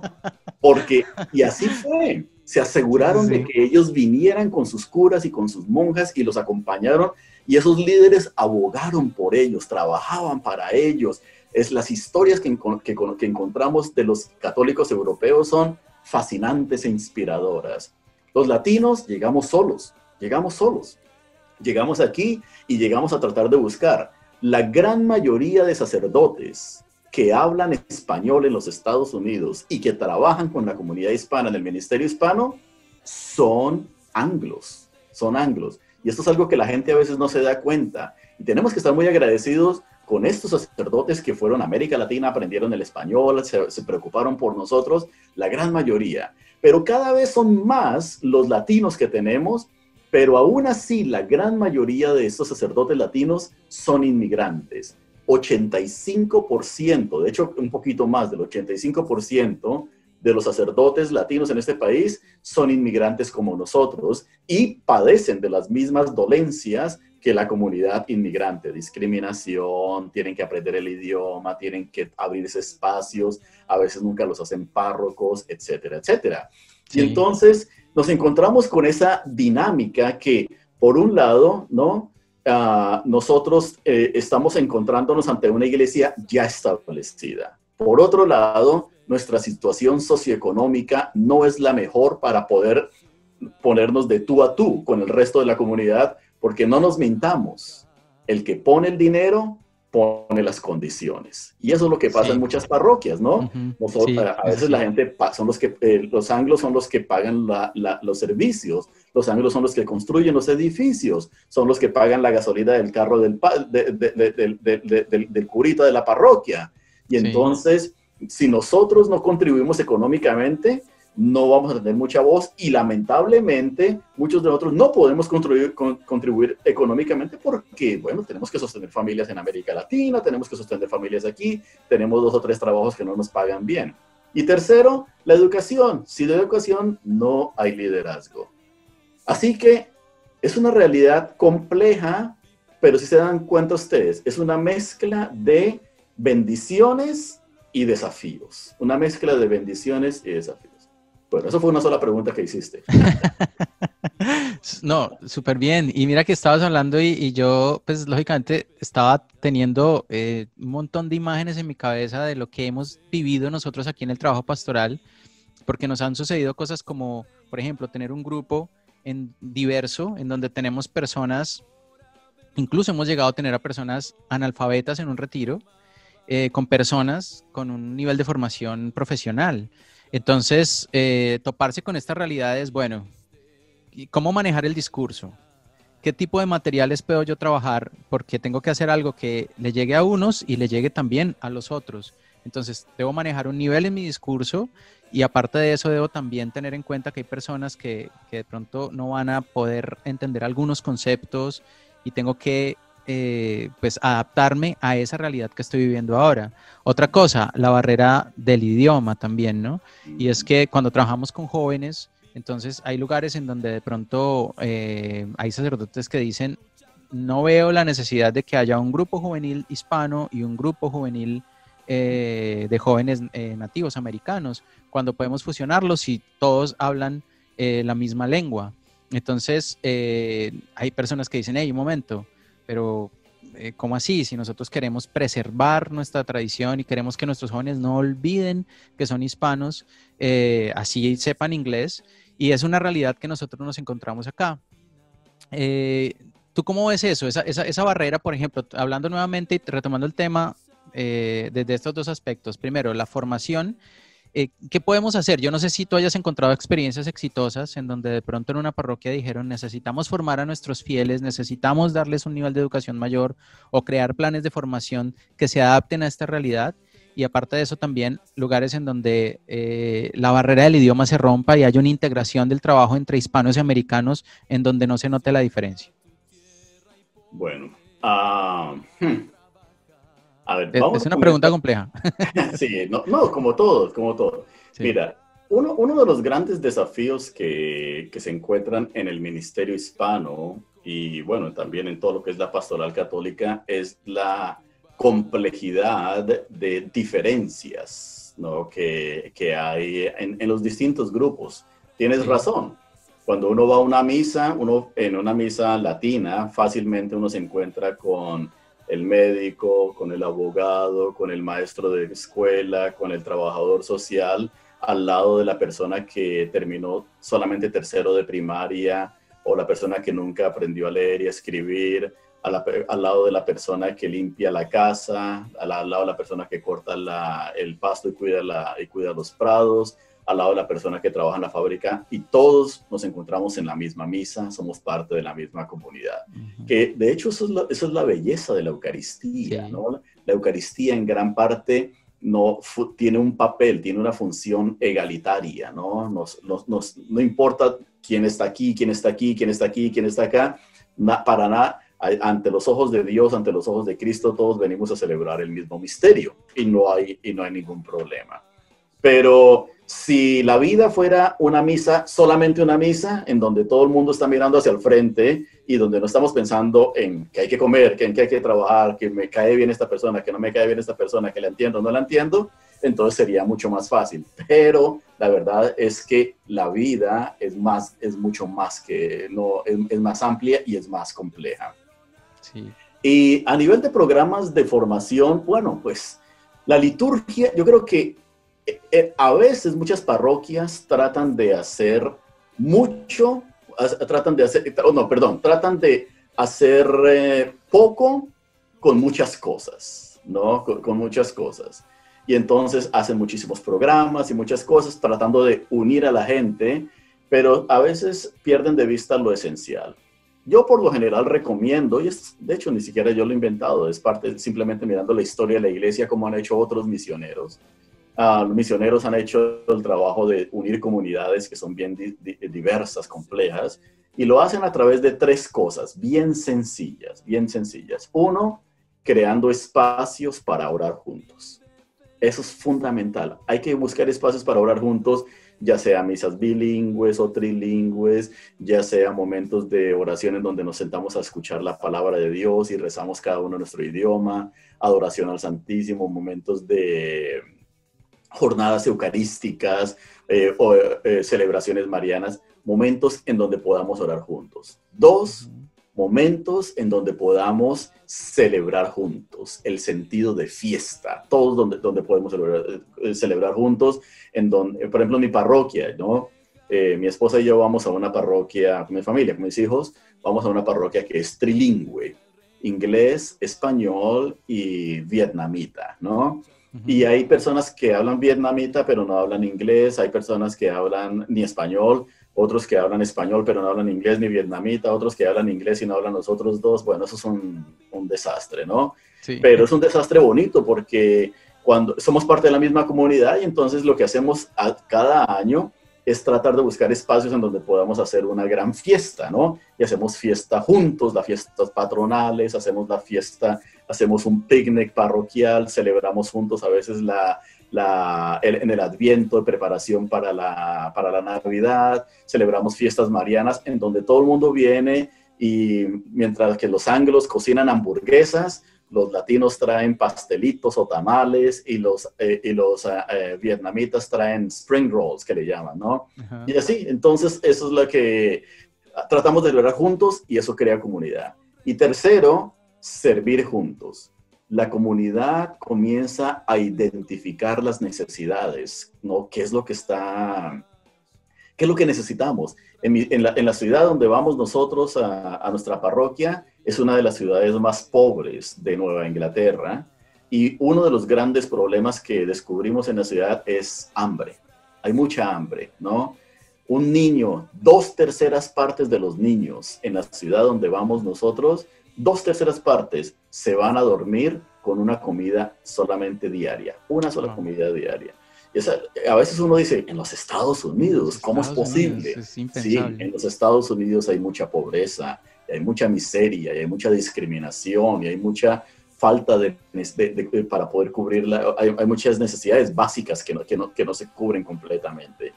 Y así fue. Se aseguraron de que ellos vinieran con sus curas y con sus monjas y los acompañaron, y esos líderes abogaron por ellos, trabajaban para ellos. Las historias que encontramos de los católicos europeos son fascinantes e inspiradoras. Los latinos llegamos solos. Llegamos aquí y llegamos a tratar de buscar. La gran mayoría de sacerdotes que hablan español en los Estados Unidos y que trabajan con la comunidad hispana en el ministerio hispano son anglos. Y esto es algo que la gente a veces no se da cuenta. Y tenemos que estar muy agradecidos con estos sacerdotes que fueron a América Latina, aprendieron el español, se preocuparon por nosotros, la gran mayoría. Pero cada vez son más los latinos que tenemos, pero aún así la gran mayoría de estos sacerdotes latinos son inmigrantes. 85%, de hecho un poquito más del 85% de los sacerdotes latinos en este país son inmigrantes como nosotros y padecen de las mismas dolencias que la comunidad inmigrante: discriminación, tienen que aprender el idioma, tienen que abrirse espacios, a veces nunca los hacen párrocos, etcétera, etcétera. Sí. Y entonces nos encontramos con esa dinámica que, por un lado, ¿no? Nosotros estamos encontrándonos ante una iglesia ya establecida. Por otro lado, nuestra situación socioeconómica no es la mejor para poder ponernos de tú a tú con el resto de la comunidad, porque no nos mintamos. El que pone el dinero pone las condiciones. Y eso es lo que pasa en Sí. muchas parroquias, ¿no? Sí, A eso veces la sí. gente, son los que, los anglos son los que pagan los servicios, los anglos son los que construyen los edificios, son los que pagan la gasolina del carro del curita de la parroquia. Y Sí. entonces, si nosotros no contribuimos económicamente, no vamos a tener mucha voz y lamentablemente muchos de nosotros no podemos contribuir económicamente porque, bueno, tenemos que sostener familias en América Latina, tenemos que sostener familias aquí, tenemos 2 o 3 trabajos que no nos pagan bien. Y tercero, la educación. Sin educación no hay liderazgo. Así que es una realidad compleja, pero si se dan cuenta ustedes, es una mezcla de bendiciones y desafíos. Una mezcla de bendiciones y desafíos. Bueno, eso fue una sola pregunta que hiciste. No, súper bien. Y mira que estabas hablando y yo, pues lógicamente, estaba teniendo un montón de imágenes en mi cabeza de lo que hemos vivido nosotros aquí en el trabajo pastoral, porque nos han sucedido cosas como, por ejemplo, tener un grupo diverso, en donde tenemos personas, incluso hemos llegado a tener a personas analfabetas en un retiro, con personas con un nivel de formación profesional. Entonces, toparse con estas realidades, bueno, ¿y cómo manejar el discurso? ¿Qué tipo de materiales puedo yo trabajar? Porque tengo que hacer algo que le llegue a unos y le llegue también a los otros. Entonces, debo manejar un nivel en mi discurso y aparte de eso, debo también tener en cuenta que hay personas que de pronto no van a poder entender algunos conceptos y tengo que pues adaptarme a esa realidad que estoy viviendo ahora. Otra cosa, la barrera del idioma también, ¿no? Y es que cuando trabajamos con jóvenes, entonces hay lugares en donde de pronto hay sacerdotes que dicen, no veo la necesidad de que haya un grupo juvenil hispano y un grupo juvenil de jóvenes nativos americanos, cuando podemos fusionarlos si todos hablan la misma lengua. Entonces hay personas que dicen, hey, un momento, pero ¿cómo así? Si nosotros queremos preservar nuestra tradición y queremos que nuestros jóvenes no olviden que son hispanos, así sepan inglés, y es una realidad que nosotros nos encontramos acá. Eh, ¿Tú cómo ves eso? Esa barrera, por ejemplo, hablando nuevamente y retomando el tema desde estos dos aspectos. Primero, la formación. ¿Qué podemos hacer? Yo no sé si tú hayas encontrado experiencias exitosas en donde de pronto en una parroquia dijeron necesitamos formar a nuestros fieles, necesitamos darles un nivel de educación mayor o crear planes de formación que se adapten a esta realidad. Y aparte de eso también lugares en donde la barrera del idioma se rompa y haya una integración del trabajo entre hispanos y americanos en donde no se note la diferencia. Bueno, a ver, Es vamos una con pregunta esta. compleja. Sí, no, no, como todos, como todos. Sí, Mira, uno de los grandes desafíos que se encuentran en el ministerio hispano y bueno, también en todo lo que es la pastoral católica es la complejidad de diferencias, ¿no? que hay en los distintos grupos. Tienes sí, razón. Cuando uno va a una misa, uno en una misa latina, fácilmente uno se encuentra con el médico, con el abogado, con el maestro de escuela, con el trabajador social, al lado de la persona que terminó solamente tercero de primaria o la persona que nunca aprendió a leer y a escribir, al lado de la persona que limpia la casa, al lado de la persona que corta el pasto y cuida los prados, al lado de la persona que trabaja en la fábrica y todos nos encontramos en la misma misa, somos parte de la misma comunidad. ujú, Que de hecho eso es la belleza de la Eucaristía, sí, ¿no? La Eucaristía en gran parte no tiene un papel, tiene una función egalitaria, ¿no? No importa quién está aquí, quién está aquí, quién está aquí, quién está acá, para nada, ante los ojos de Dios, ante los ojos de Cristo, todos venimos a celebrar el mismo misterio y no hay ningún problema. Pero si la vida fuera una misa, solamente una misa, en donde todo el mundo está mirando hacia el frente y donde no estamos pensando en qué hay que comer, en qué hay que trabajar, que me cae bien esta persona, que no me cae bien esta persona, que la entiendo o no la entiendo, entonces sería mucho más fácil. Pero la verdad es que la vida es mucho más que, no, es más amplia y es más compleja. sí, Y a nivel de programas de formación, bueno, pues La liturgia, yo creo que a veces muchas parroquias tratan de hacer mucho, tratan de hacer poco con muchas cosas, ¿no? Con muchas cosas. Y entonces hacen muchísimos programas y muchas cosas tratando de unir a la gente, pero a veces pierden de vista lo esencial. Yo por lo general recomiendo, y de hecho ni siquiera yo lo he inventado, es parte simplemente mirando la historia de la iglesia, como han hecho otros misioneros. Los misioneros han hecho el trabajo de unir comunidades que son bien diversas, complejas, y lo hacen a través de tres cosas bien sencillas, bien sencillas. Uno, creando espacios para orar juntos. Eso es fundamental. Hay que buscar espacios para orar juntos, ya sea misas bilingües o trilingües, ya sea momentos de oración en donde nos sentamos a escuchar la palabra de Dios y rezamos cada uno en nuestro idioma, adoración al Santísimo, momentos de jornadas eucarísticas o celebraciones marianas, momentos en donde podamos orar juntos. Dos, momentos en donde podamos celebrar juntos, el sentido de fiesta, todos donde podemos celebrar juntos, por ejemplo, en mi parroquia, ¿no? Mi esposa y yo vamos a una parroquia, con mi familia, con mis hijos, vamos a una parroquia que es trilingüe, inglés, español y vietnamita, ¿no? Y hay personas que hablan vietnamita pero no hablan inglés, hay personas que hablan ni español, otros que hablan español pero no hablan inglés ni vietnamita, otros que hablan inglés y no hablan los otros dos. Bueno, eso es un desastre, ¿no? Sí. Pero es un desastre bonito porque cuando somos parte de la misma comunidad y entonces lo que hacemos cada año es tratar de buscar espacios en donde podamos hacer una gran fiesta, ¿no? Y hacemos fiesta juntos, las fiestas patronales, hacemos un picnic parroquial, celebramos juntos a veces en el Adviento de preparación para la Navidad, celebramos fiestas marianas en donde todo el mundo viene y mientras que los anglos cocinan hamburguesas, los latinos traen pastelitos o tamales y los vietnamitas traen spring rolls, que le llaman, ¿no? Uh-huh. Y así, entonces eso es lo que tratamos de lograr juntos y eso crea comunidad. Y tercero, servir juntos. La comunidad comienza a identificar las necesidades, ¿no? ¿Qué es lo que necesitamos? En la ciudad donde vamos nosotros a nuestra parroquia, es una de las ciudades más pobres de Nueva Inglaterra y uno de los grandes problemas que descubrimos en la ciudad es hambre. Hay mucha hambre, ¿no? Un niño, 2/3 partes de los niños en la ciudad donde vamos nosotros, 2/3 partes se van a dormir con una comida solamente diaria, una sola comida diaria. A veces uno dice, en los Estados Unidos, ¿cómo es posible? Es impensable. Sí, en los Estados Unidos hay mucha pobreza, y hay mucha miseria, y hay mucha discriminación, y hay mucha falta para poder cubrirla. Hay muchas necesidades básicas que no se cubren completamente.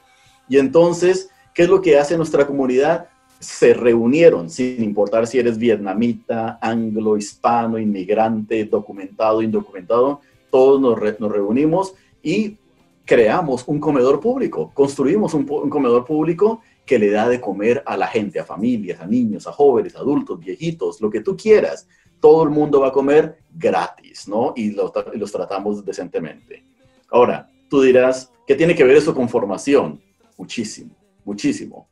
Y entonces, ¿qué es lo que hace nuestra comunidad? Se reunieron, sin importar si eres vietnamita, anglo, hispano, inmigrante, documentado, indocumentado, todos nos reunimos y creamos un comedor público, construimos un comedor público que le da de comer a la gente, a familias, a niños, a jóvenes, adultos, viejitos, lo que tú quieras. Todo el mundo va a comer gratis, ¿no? Y los tratamos decentemente. Ahora, tú dirás, ¿qué tiene que ver eso con formación? Muchísimo, muchísimo.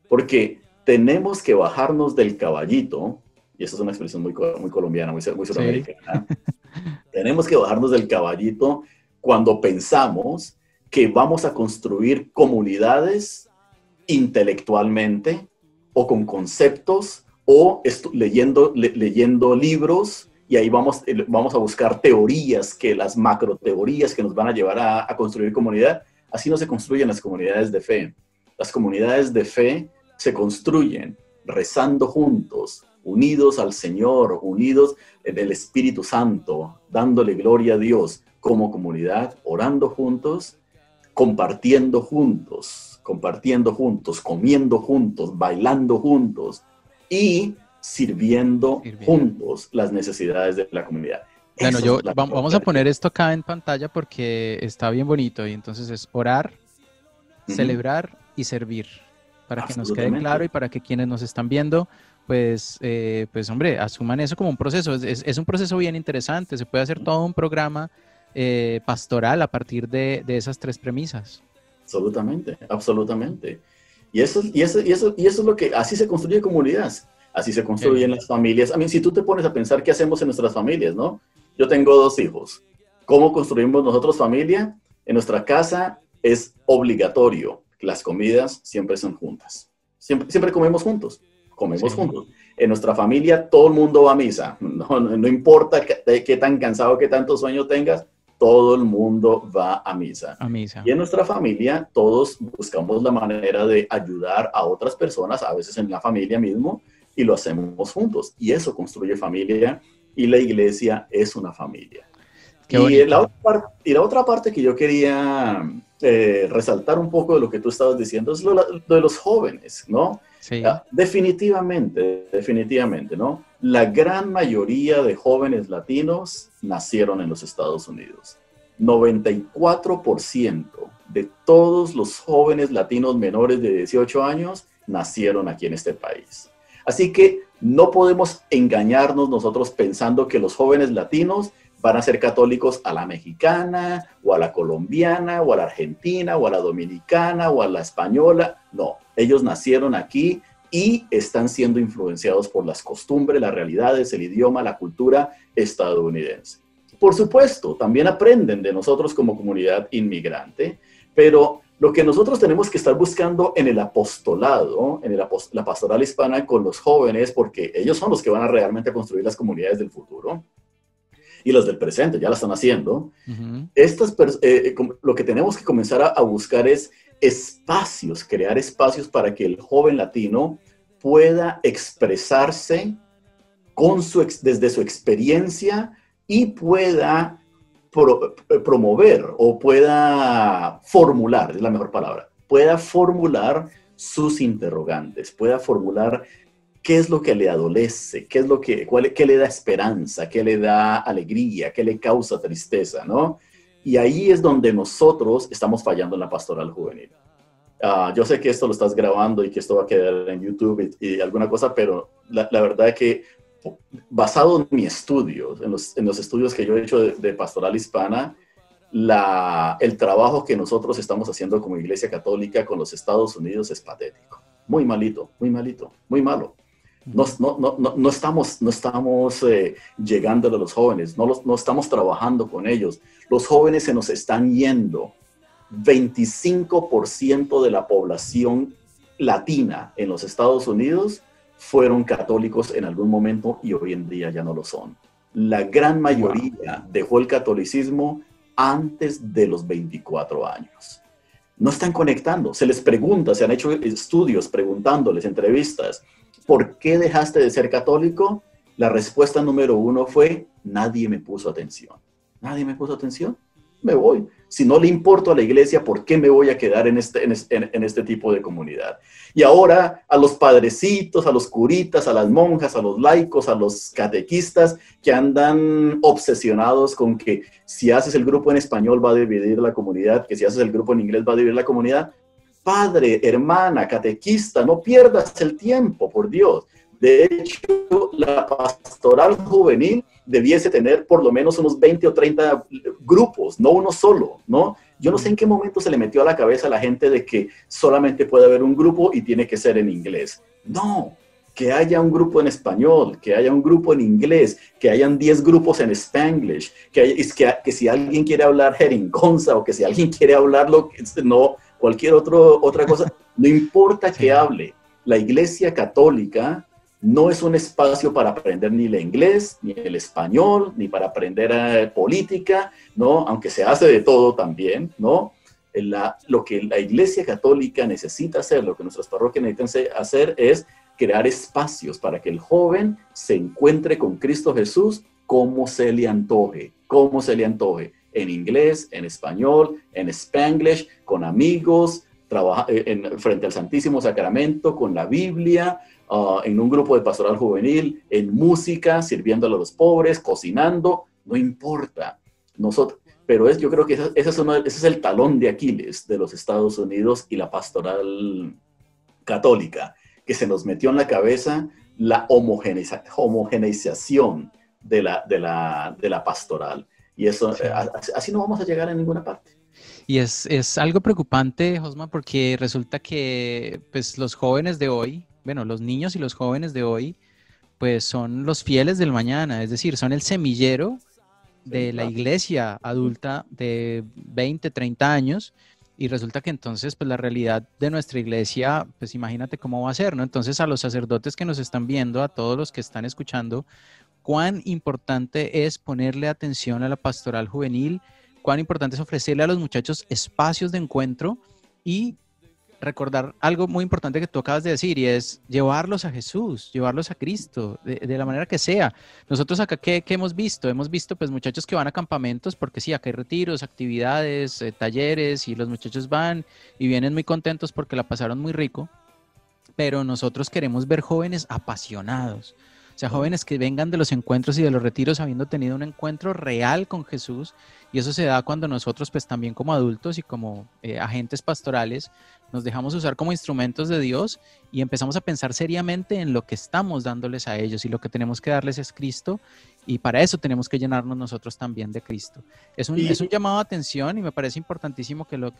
Porque tenemos que bajarnos del caballito, y esa es una expresión muy colombiana, muy sudamericana. Sí. Tenemos que bajarnos del caballito cuando pensamos que vamos a construir comunidades intelectualmente o con conceptos o leyendo libros y ahí vamos a buscar teorías, las macro teorías que nos van a llevar a construir comunidad. Así no se construyen las comunidades de fe. Las comunidades de fe se construyen rezando juntos, unidos al Señor, unidos en el Espíritu Santo, dándole gloria a Dios como comunidad, orando juntos, compartiendo juntos, comiendo juntos, bailando juntos y sirviendo juntos las necesidades de la comunidad. Bueno, vamos a poner esto acá en pantalla porque está bien bonito y entonces es orar, celebrar y servir, para que nos quede claro y para que quienes nos están viendo, pues hombre, asuman eso como un proceso. Es un proceso bien interesante, se puede hacer todo un programa pastoral a partir de esas tres premisas. Absolutamente, absolutamente. Y eso es lo que, así se construye comunidad, así se Qué construyen bien. las familias. A mí, si tú te pones a pensar qué hacemos en nuestras familias, ¿no? Yo tengo 2 hijos. ¿Cómo construimos nosotros familia? En nuestra casa es obligatorio. Las comidas siempre son juntas. Siempre comemos juntos. Comemos Sí, juntos. En nuestra familia todo el mundo va a misa. No importa qué tan cansado, qué tanto sueño tengas, todo el mundo va a misa. a misa. Y en nuestra familia todos buscamos la manera de ayudar a otras personas, a veces en la familia mismo, y lo hacemos juntos. Y eso construye familia y la iglesia es una familia. Qué Y bonito. la otra parte que yo quería resaltar un poco de lo que tú estabas diciendo es lo de los jóvenes, ¿no? Sí, Definitivamente, definitivamente, ¿no? La gran mayoría de jóvenes latinos nacieron en los Estados Unidos. 94% de todos los jóvenes latinos menores de 18 años nacieron aquí en este país. Así que no podemos engañarnos nosotros pensando que los jóvenes latinos van a ser católicos a la mexicana, o a la colombiana, o a la argentina, o a la dominicana, o a la española. No, ellos nacieron aquí y están siendo influenciados por las costumbres, las realidades, el idioma, la cultura estadounidense. Por supuesto, también aprenden de nosotros como comunidad inmigrante, pero lo que nosotros tenemos que estar buscando en el apostolado, en la pastoral hispana con los jóvenes, porque ellos son los que van a realmente construir las comunidades del futuro, y las del presente, ya la están haciendo. ujú, Lo que tenemos que comenzar a buscar es espacios, crear espacios para que el joven latino pueda expresarse desde su experiencia y pueda promover o pueda formular, es la mejor palabra, pueda formular sus interrogantes, pueda formular qué es lo que le adolece, qué le da esperanza, qué le da alegría, qué le causa tristeza, ¿no? Y ahí es donde nosotros estamos fallando en la pastoral juvenil. Yo sé que esto lo estás grabando y que esto va a quedar en YouTube y alguna cosa, pero la verdad es que basado en mi estudio, en los estudios que yo he hecho de pastoral hispana, el trabajo que nosotros estamos haciendo como Iglesia Católica con los Estados Unidos es patético. Muy malito, muy malito, muy malo. ujú. No estamos llegando a los jóvenes, no estamos trabajando con ellos. Los jóvenes se nos están yendo. 25% de la población latina en los Estados Unidos fueron católicos en algún momento y hoy en día ya no lo son. La gran Wow. mayoría dejó el catolicismo antes de los 24 años. No están conectando. Se les pregunta, se han hecho estudios preguntándoles, entrevistas, ¿por qué dejaste de ser católico? La respuesta número 1 fue, nadie me puso atención. ¿Nadie me puso atención? Me voy. Si no le importo a la iglesia, ¿por qué me voy a quedar en este tipo de comunidad? Y ahora a los padrecitos, a los curitas, a las monjas, a los laicos, a los catequistas que andan obsesionados con que si haces el grupo en español va a dividir la comunidad, que si haces el grupo en inglés va a dividir la comunidad. Padre, hermana, catequista, no pierdas el tiempo, por Dios. De hecho, la pastoral juvenil debiese tener por lo menos unos 20 o 30 grupos, no uno solo, ¿no? Yo no sé en qué momento se le metió a la cabeza a la gente de que solamente puede haber un grupo y tiene que ser en inglés. No, que haya un grupo en español, que haya un grupo en inglés, que hayan 10 grupos en Spanglish, que si alguien quiere hablar jeringonza o que si alguien quiere hablar cualquier otra cosa, no importa que Sí, hable. La Iglesia Católica no es un espacio para aprender ni el inglés, ni el español, ni para aprender política, ¿no? Aunque se hace de todo también, ¿no? Lo que la Iglesia Católica necesita hacer, lo que nuestras parroquias necesitan hacer es crear espacios para que el joven se encuentre con Cristo Jesús como se le antoje, en inglés, en español, en Spanglish, con amigos, frente al Santísimo Sacramento, con la Biblia, en un grupo de pastoral juvenil, en música, sirviéndole a los pobres, cocinando, no importa. Pero yo creo que ese es el talón de Aquiles de los Estados Unidos y la pastoral católica, que se nos metió en la cabeza la homogeneización de la pastoral. Y eso, Sí. así no vamos a llegar a ninguna parte. Y es algo preocupante, Josma, porque resulta que pues, los jóvenes de hoy, bueno, los niños y los jóvenes de hoy, pues son los fieles del mañana, es decir, son el semillero Sí, de la claro. iglesia adulta de 20, 30 años. Y resulta que entonces, pues la realidad de nuestra iglesia, pues imagínate cómo va a ser, ¿no? Entonces a los sacerdotes que nos están viendo, a todos los que están escuchando, cuán importante es ponerle atención a la pastoral juvenil, cuán importante es ofrecerle a los muchachos espacios de encuentro y recordar algo muy importante que tú acabas de decir y es llevarlos a Jesús, llevarlos a Cristo, de la manera que sea. Nosotros acá, ¿qué hemos visto? Hemos visto pues muchachos que van a campamentos porque sí, acá hay retiros, actividades, talleres y los muchachos van y vienen muy contentos porque la pasaron muy rico, pero nosotros queremos ver jóvenes apasionados. O sea, Claro. jóvenes que vengan de los encuentros y de los retiros habiendo tenido un encuentro real con Jesús. Y eso se da cuando nosotros, pues también como adultos y como agentes pastorales, nos dejamos usar como instrumentos de Dios y empezamos a pensar seriamente en lo que estamos dándoles a ellos y lo que tenemos que darles es Cristo. Y para eso tenemos que llenarnos nosotros también de Cristo. Es un Y llamado a atención y me parece importantísimo que lo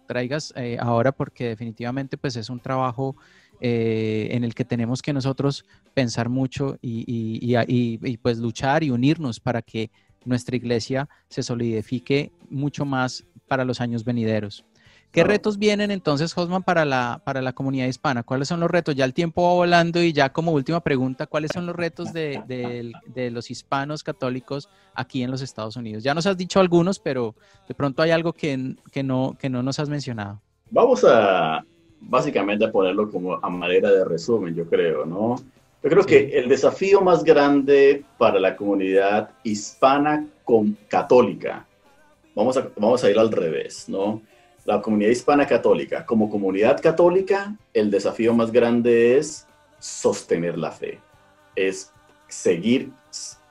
traigas ahora porque definitivamente pues es un trabajo en el que tenemos que nosotros pensar mucho y pues luchar y unirnos para que nuestra iglesia se solidifique mucho más para los años venideros. ¿Qué claro, retos vienen entonces, Josman, para la comunidad hispana? ¿Cuáles son los retos? Ya el tiempo va volando y ya como última pregunta, ¿cuáles son los retos de los hispanos católicos aquí en los Estados Unidos? Ya nos has dicho algunos, pero de pronto hay algo que no nos has mencionado. vamos a básicamente a ponerlo como a manera de resumen, yo creo, ¿no? Yo creo que Sí, el desafío más grande para la comunidad hispana católica, vamos a ir al revés, ¿no? La comunidad hispana católica, como comunidad católica, el desafío más grande es sostener la fe, es seguir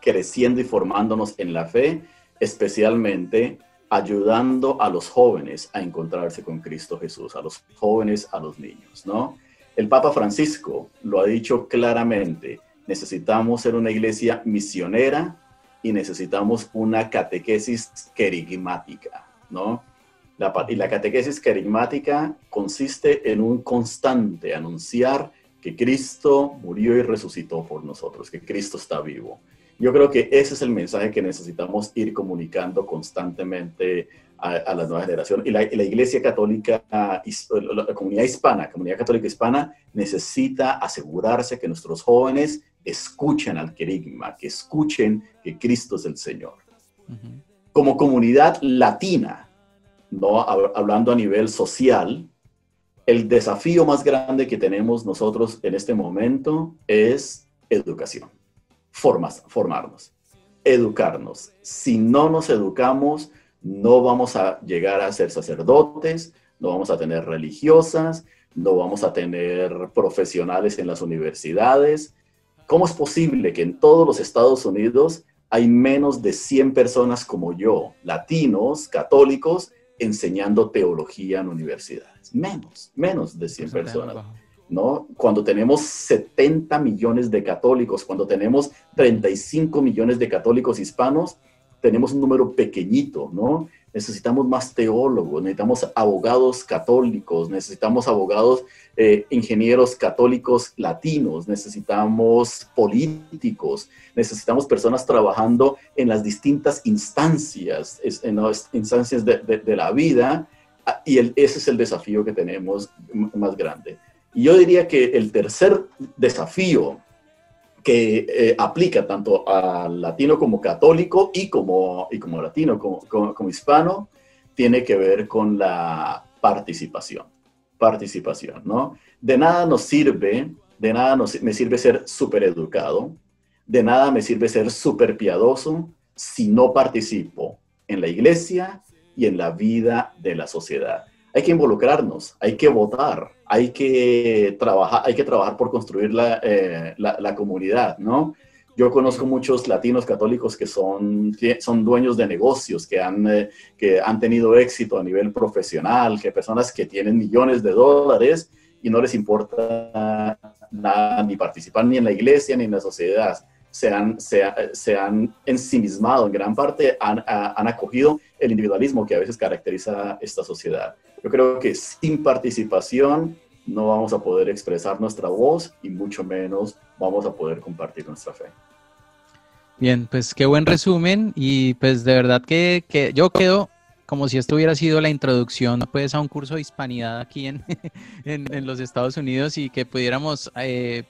creciendo y formándonos en la fe, especialmente ayudando a los jóvenes a encontrarse con Cristo Jesús, a los jóvenes, a los niños, ¿no? El Papa Francisco lo ha dicho claramente, necesitamos ser una iglesia misionera y necesitamos una catequesis querigmática, ¿no? Y la catequesis querigmática consiste en un constante anunciar que Cristo murió y resucitó por nosotros, que Cristo está vivo. Yo creo que ese es el mensaje que necesitamos ir comunicando constantemente a la nueva generación. Y la Iglesia Católica, la comunidad católica hispana, necesita asegurarse que nuestros jóvenes escuchen al querigma, que escuchen que Cristo es el Señor. uh-huh. Como comunidad latina, ¿no? Hablando a nivel social, el desafío más grande que tenemos nosotros en este momento es educación, formarnos, educarnos. Si no nos educamos, no vamos a llegar a ser sacerdotes, no vamos a tener religiosas, no vamos a tener profesionales en las universidades. ¿Cómo es posible que en todos los Estados Unidos hay menos de 100 personas como yo, latinos, católicos, enseñando teología en universidades? Menos de 100 personas, ¿no? Cuando tenemos 70 millones de católicos, cuando tenemos 35 millones de católicos hispanos, tenemos un número pequeñito, ¿no? Necesitamos más teólogos, necesitamos abogados católicos, necesitamos abogados, ingenieros católicos latinos, necesitamos políticos, necesitamos personas trabajando en las distintas instancias, en las instancias de la vida, y ese es el desafío que tenemos más grande. Y yo diría que el tercer desafío que aplica tanto al latino como católico y como latino, como hispano, tiene que ver con la participación. Participación, ¿no? De nada me sirve ser súper educado, de nada me sirve ser súper piadoso si no participo en la iglesia y en la vida de la sociedad. Hay que involucrarnos, hay que votar, hay que trabajar por construir la comunidad, ¿no? Yo conozco Sí. muchos latinos católicos que son dueños de negocios, que han tenido éxito a nivel profesional, que personas que tienen millones de dólares y no les importa nada, ni participar ni en la iglesia ni en la sociedad. se han ensimismado en gran parte, han acogido el individualismo que a veces caracteriza esta sociedad. Yo creo que sin participación no vamos a poder expresar nuestra voz y mucho menos vamos a poder compartir nuestra fe. Bien, pues qué buen resumen y pues de verdad que yo quedo como si esto hubiera sido la introducción pues a un curso de hispanidad aquí en los Estados Unidos y que pudiéramos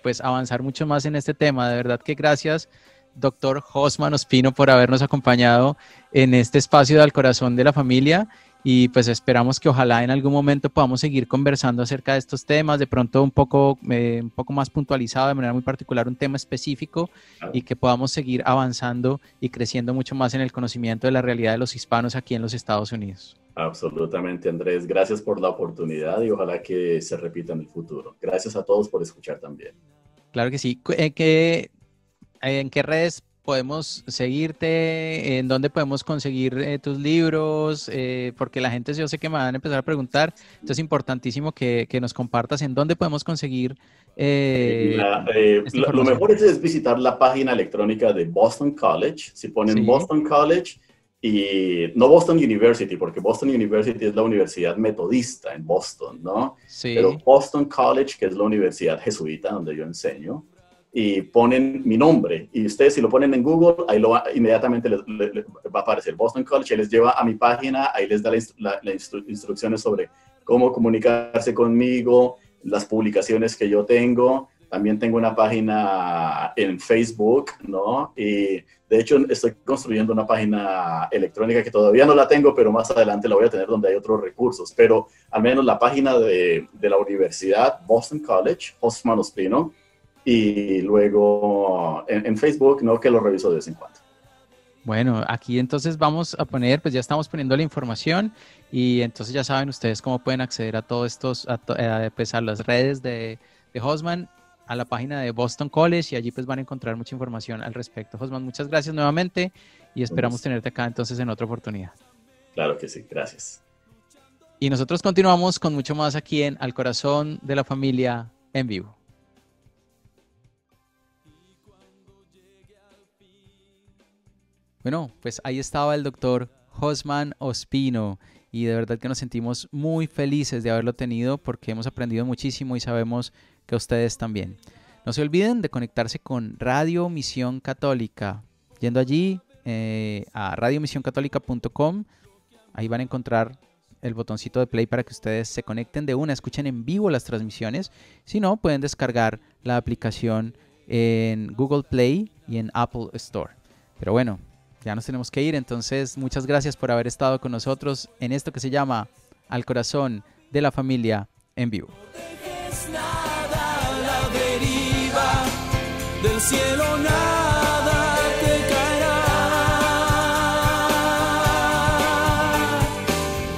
pues avanzar mucho más en este tema. De verdad que gracias, doctor Josman Ospino, por habernos acompañado en este espacio de Al Corazón de la Familia y pues esperamos que ojalá en algún momento podamos seguir conversando acerca de estos temas, de pronto un poco más puntualizado, de manera muy particular, un tema específico y que podamos seguir avanzando y creciendo mucho más en el conocimiento de la realidad de los hispanos aquí en los Estados Unidos. Absolutamente, Andrés. Gracias por la oportunidad y ojalá que se repita en el futuro. Gracias a todos por escuchar también. Claro que sí. ¿En qué redes podemos seguirte? ¿En dónde podemos conseguir tus libros? Porque la gente, yo sé que me van a empezar a preguntar, entonces es importantísimo que nos compartas en dónde podemos conseguir lo mejor es visitar la página electrónica de Boston College. Si ponen sí. Boston College y no Boston University, porque Boston University es la universidad metodista en Boston, ¿no? Sí. Pero Boston College, que es la universidad jesuita donde yo enseño, y ponen mi nombre, y ustedes si lo ponen en Google, ahí inmediatamente les va a aparecer Boston College, ahí les lleva a mi página, ahí les da las instrucciones sobre cómo comunicarse conmigo, las publicaciones que yo tengo. También tengo una página en Facebook, ¿no? Y de hecho estoy construyendo una página electrónica que todavía no la tengo, pero más adelante la voy a tener donde hay otros recursos. Pero al menos la página de la universidad, Boston College, Josman Ospino, y luego en Facebook, ¿no? Que lo reviso de vez en cuando. Bueno, aquí entonces vamos a poner, pues ya estamos poniendo la información y entonces ya saben ustedes cómo pueden acceder a todos estos, pues a las redes de Josman, a la página de Boston College y allí pues van a encontrar mucha información al respecto. Josman, muchas gracias nuevamente y esperamos tenerte acá entonces en otra oportunidad. Claro que sí, gracias. Y nosotros continuamos con mucho más aquí en Al Corazón de la Familia en vivo. Bueno, pues ahí estaba el doctor Josman Ospino y de verdad que nos sentimos muy felices de haberlo tenido porque hemos aprendido muchísimo y sabemos que ustedes también. No se olviden de conectarse con Radio Misión Católica, yendo allí a radiomisioncatólica.com, ahí van a encontrar el botoncito de play para que ustedes se conecten de una, escuchen en vivo las transmisiones. Si no, pueden descargar la aplicación en Google Play y en Apple Store. Pero bueno, ya nos tenemos que ir, entonces muchas gracias por haber estado con nosotros en esto que se llama Al Corazón de la Familia en vivo. Del cielo nada te caerá.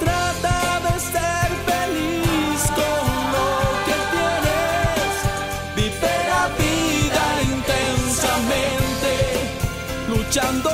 Trata de ser feliz con lo que tienes. Vive la vida intensamente, luchando